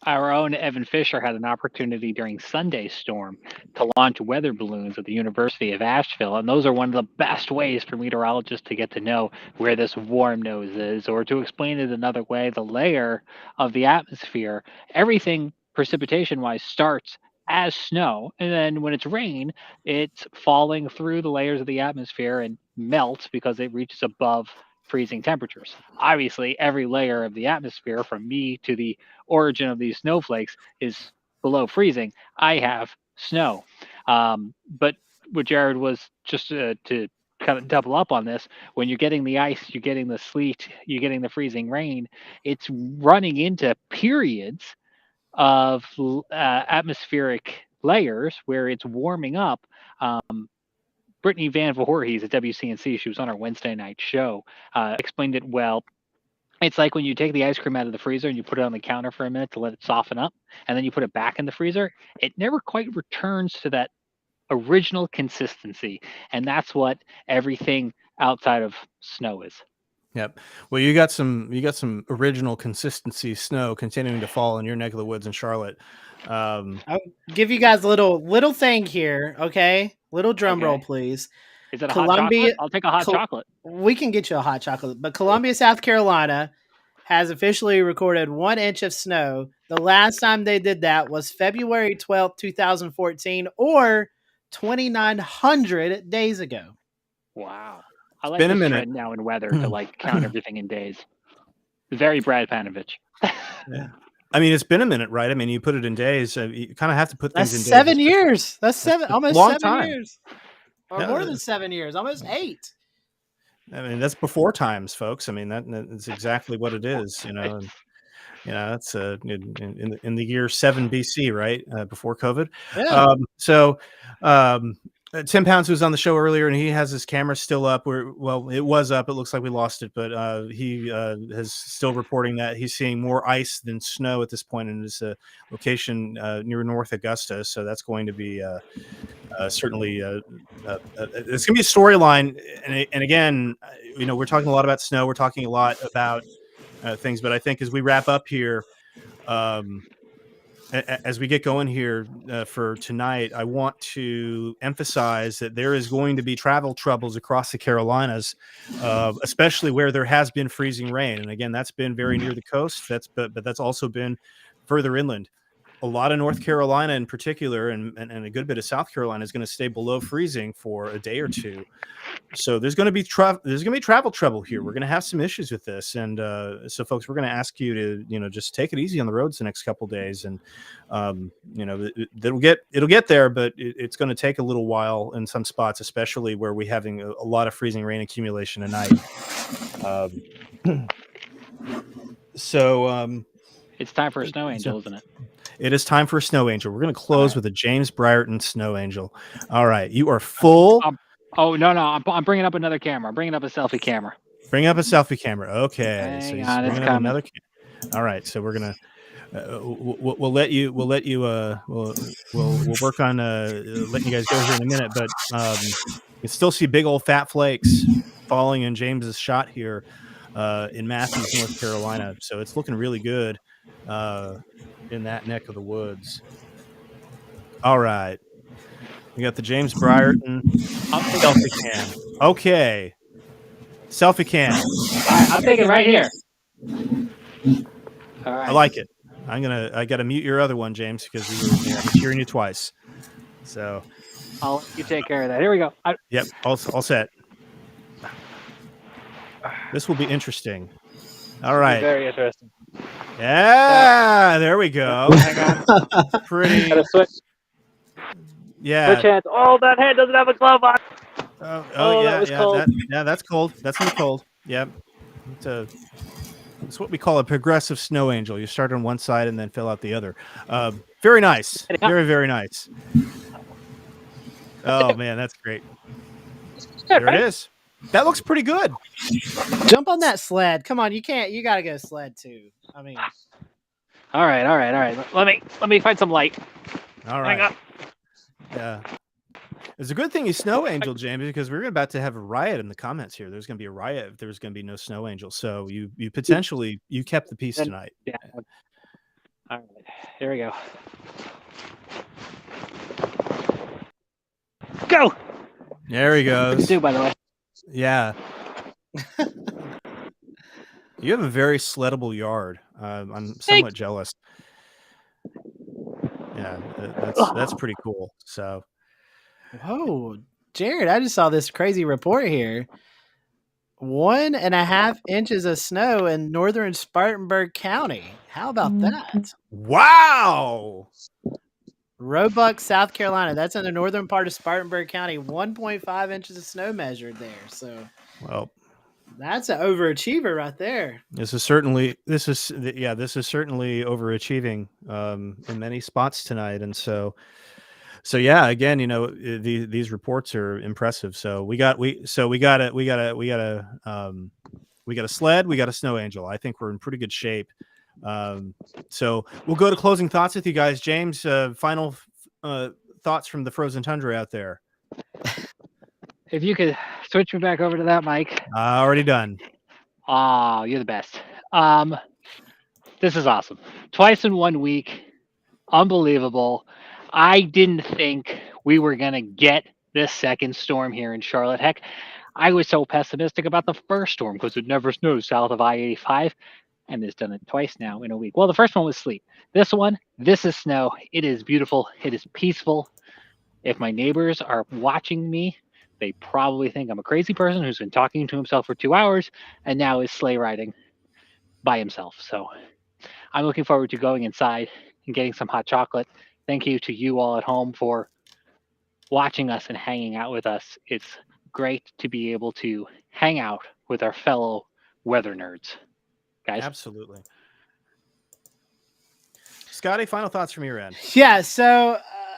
Our own Evan Fisher had an opportunity during Sunday's storm to launch weather balloons at the University of Asheville. And those are one of the best ways for meteorologists to get to know where this warm nose is, or to explain it another way, the layer of the atmosphere. Everything precipitation wise starts as snow. And then when it's rain, it's falling through the layers of the atmosphere and melts because it reaches above freezing temperatures. Obviously, every layer of the atmosphere, from me to the origin of these snowflakes, is below freezing. I have snow. But what Jared was just to kind of double up on this, when you're getting the ice, you're getting the sleet, you're getting the freezing rain, it's running into periods of atmospheric layers where it's warming up. Brittany Van Voorhees at WCNC, she was on our Wednesday night show, explained it well. It's like when you take the ice cream out of the freezer and you put it on the counter for a minute to let it soften up, and then you put it back in the freezer. It never quite returns to that original consistency, and that's what everything outside of snow is. Yep. Well, you got some original consistency snow continuing to fall in your neck of the woods in Charlotte. I'll give you guys a little thing here, okay? Little drum roll, please. Is it a hot chocolate? I'll take a hot chocolate. We can get you a hot chocolate. But Columbia, South Carolina has officially recorded 1 inch of snow. The last time they did that was February 12th, 2014, or 2,900 days ago. Wow. I like this trend now in weather to like count everything in days. Very Brad Panovich. Yeah. I mean, it's been a minute, right? I mean, you put it in days. You kind of have to put things in days. 7 years. That's almost long 7 time. years. Or more than 7 years, almost 8. I mean, that's before times, folks. I mean, that's exactly what it is, you know. And, you know, that's in the year 7 BC, right? Before COVID. Yeah. Tim Pounds was on the show earlier, and he has his camera still up. Well, it was up. It looks like we lost it, but he is still reporting that he's seeing more ice than snow at this point in his location near North Augusta. So that's going to be certainly it's going to be a storyline. And again, you know, we're talking a lot about snow. We're talking a lot about things, but I think as we wrap up here, as we get going here for tonight, I want to emphasize that there is going to be travel troubles across the Carolinas, especially where there has been freezing rain. And again, that's been very near the coast. But that's also been further inland. A lot of North Carolina in particular, and a good bit of South Carolina is going to stay below freezing for a day or two. So there's going to be travel trouble here. We're going to have some issues with this, and so folks, we're going to ask you to just take it easy on the roads the next couple days, and it'll get there, but it's going to take a little while in some spots, especially where we're having a lot of freezing rain accumulation tonight. It's time for a snow angel, isn't it? It is time for a snow angel. We're going to close with a James Brierton snow angel. All right, you are full. Oh no! I'm bringing up another camera. I'm bringing up a selfie camera. Bring up a selfie camera. Okay. Hang on, it's coming. Another. All right, so we're gonna. We'll let you. We'll work on letting you guys go here in a minute, but you can still see big old fat flakes falling in James's shot here in Matthews, North Carolina. So it's looking really good in that neck of the woods. All right. We got the James Brierton selfie cam. Okay. Selfie cam. All right, I'll take it right here. All right. I like it. I got to mute your other one, James, because I'm hearing you twice. So I'll let you take care of that. Here we go. Yep. All set. This will be interesting. All right. Very interesting. Yeah, there we go. Hang on. Pretty. Gotta switch. Yeah. Switch hands. Oh, that hand doesn't have a glove on. Oh yeah, that was cold. That's cold. That's in the cold. Yep. It's what we call a progressive snow angel. You start on one side and then fill out the other. Very nice. Very, very nice. Oh man, that's great. Good, there right? it is. That looks pretty good. Jump on that sled. Come on, you can't. You got to go sled too. I mean, all right. Let me find some light. All right. Yeah. It's a good thing you snow angel, James, because we're about to have a riot in the comments here. There's going to be a riot if there's going to be no snow angel. So you potentially you kept the peace tonight. Yeah. All right. Here we go. Go. There he goes. What do, by the way. Yeah. You have a very sleddable yard. I'm somewhat jealous. Yeah, that's pretty cool. So, whoa, Jared, I just saw this crazy report here. 1.5 inches of snow in northern Spartanburg County. How about that? Wow. Roebuck, South Carolina. That's in the northern part of Spartanburg County. 1.5 inches of snow measured there. So, well, that's an overachiever right there. This is certainly overachieving in many spots tonight, and so yeah. Again, these reports are impressive. So we got a sled, we got a snow angel. I think we're in pretty good shape. So we'll go to closing thoughts with you guys. James, final thoughts from the frozen tundra out there. If you could switch me back over to that mic. Already done. Oh, you're the best. This is awesome. Twice in 1 week. Unbelievable. I didn't think we were going to get this second storm here in Charlotte. Heck, I was so pessimistic about the first storm because it never snows south of I-85. And it's done it twice now in a week. Well, the first one was sleet. This is snow. It is beautiful. It is peaceful. If my neighbors are watching me, they probably think I'm a crazy person who's been talking to himself for 2 hours and now is sleigh riding by himself. So I'm looking forward to going inside and getting some hot chocolate. Thank you to you all at home for watching us and hanging out with us. It's great to be able to hang out with our fellow weather nerds. Guys. Absolutely. Scotty, final thoughts from your end. Yeah, so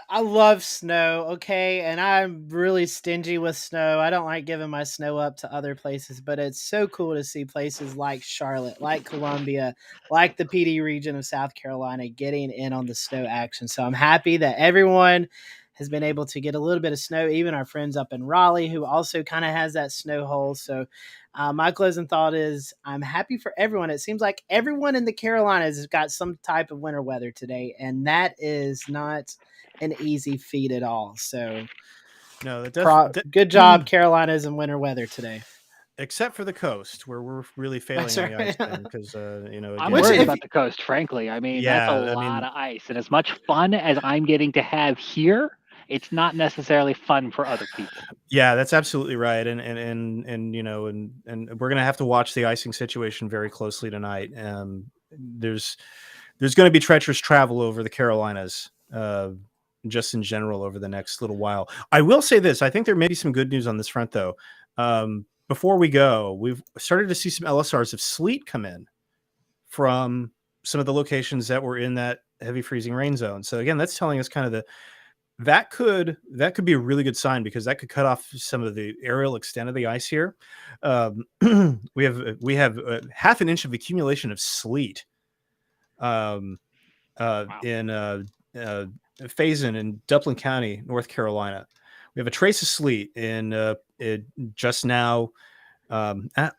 I love snow, okay, and I'm really stingy with snow. I don't like giving my snow up to other places, but it's so cool to see places like Charlotte, like Columbia, like the PD region of South Carolina getting in on the snow action. So I'm happy that everyone has been able to get a little bit of snow, even our friends up in Raleigh, who also kind of has that snow hole. So my closing thought is I'm happy for everyone. It seems like everyone in the Carolinas has got some type of winter weather today, and that is not an easy feat at all. So no, good job, Carolinas, in winter weather today. Except for the coast, where we're really failing on the ice thing, because I'm worried about the coast. Frankly, I mean, that's a lot of ice, and as much fun as I'm getting to have here, it's not necessarily fun for other people. Yeah, that's absolutely right, and we're gonna have to watch the icing situation very closely tonight. There's going to be treacherous travel over the Carolinas, just in general over the next little while. I will say this: I think there may be some good news on this front, though. Before we go, we've started to see some LSRs of sleet come in from some of the locations that were in that heavy freezing rain zone. So again, that's telling us kind of that could be a really good sign, because that could cut off some of the aerial extent of the ice here. We have half an inch of accumulation of sleet in Faison in Duplin County, North Carolina. We have a trace of sleet in just now.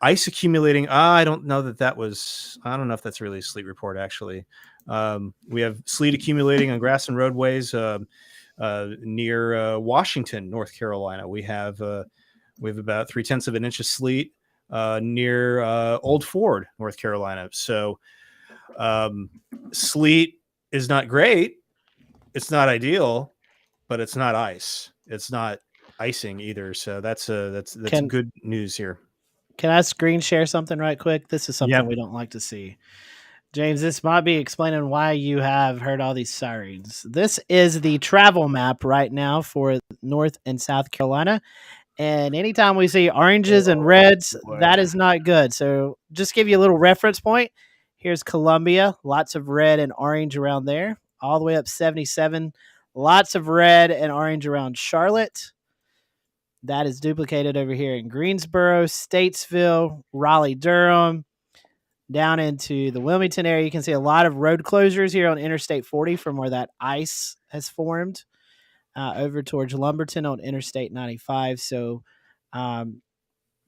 Ice accumulating. I don't know if that's really a sleet report, actually. We have sleet accumulating on grass and roadways near Washington, North Carolina. We have about 0.3 of an inch of sleet near Old Ford, North Carolina. So sleet is not great. It's not ideal, but it's not ice. It's not icing either. So that's good news here. Can I screen share something right quick? This is something we don't like to see. James, this might be explaining why you have heard all these sirens. This is the travel map right now for North and South Carolina. And anytime we see oranges and reds, that is not good. So just give you a little reference point. Here's Columbia, lots of red and orange around there, all the way up 77. Lots of red and orange around Charlotte. That is duplicated over here in Greensboro, Statesville, Raleigh, Durham, down into the Wilmington area. You can see a lot of road closures here on Interstate 40 from where that ice has formed, over towards Lumberton on Interstate 95. So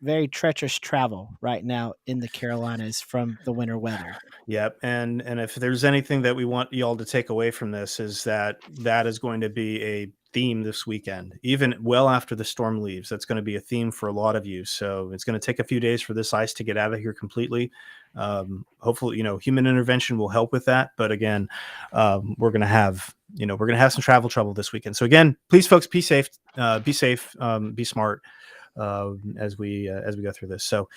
very treacherous travel right now in the Carolinas from the winter weather. Yep. And if there's anything that we want y'all to take away from this, is that is going to be a theme this weekend, even well after the storm leaves. That's going to be a theme for a lot of you. So it's going to take a few days for this ice to get out of here completely. Hopefully, human intervention will help with that. But again, we're going to have some travel trouble this weekend. So again, please, folks, be safe, be smart as we go through this. So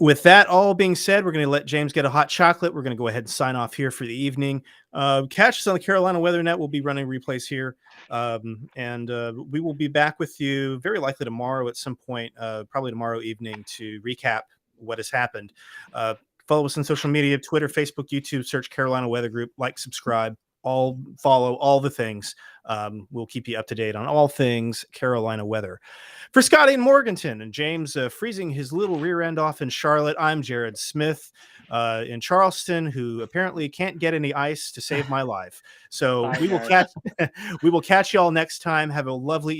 with that all being said, we're going to let James get a hot chocolate. We're going to go ahead and sign off here for the evening. Catch us on the Carolina Weather Net. We'll be running replays here. And we will be back with you very likely tomorrow at some point, probably tomorrow evening, to recap what has happened. Follow us on social media, Twitter, Facebook, YouTube, search Carolina Weather Group, like, subscribe, follow all the things. We'll keep you up to date on all things Carolina weather. For Scotty in Morganton and James freezing his little rear end off in Charlotte, I'm Jared Smith in Charleston, who apparently can't get any ice to save my life. So we will catch y'all next time. Have a lovely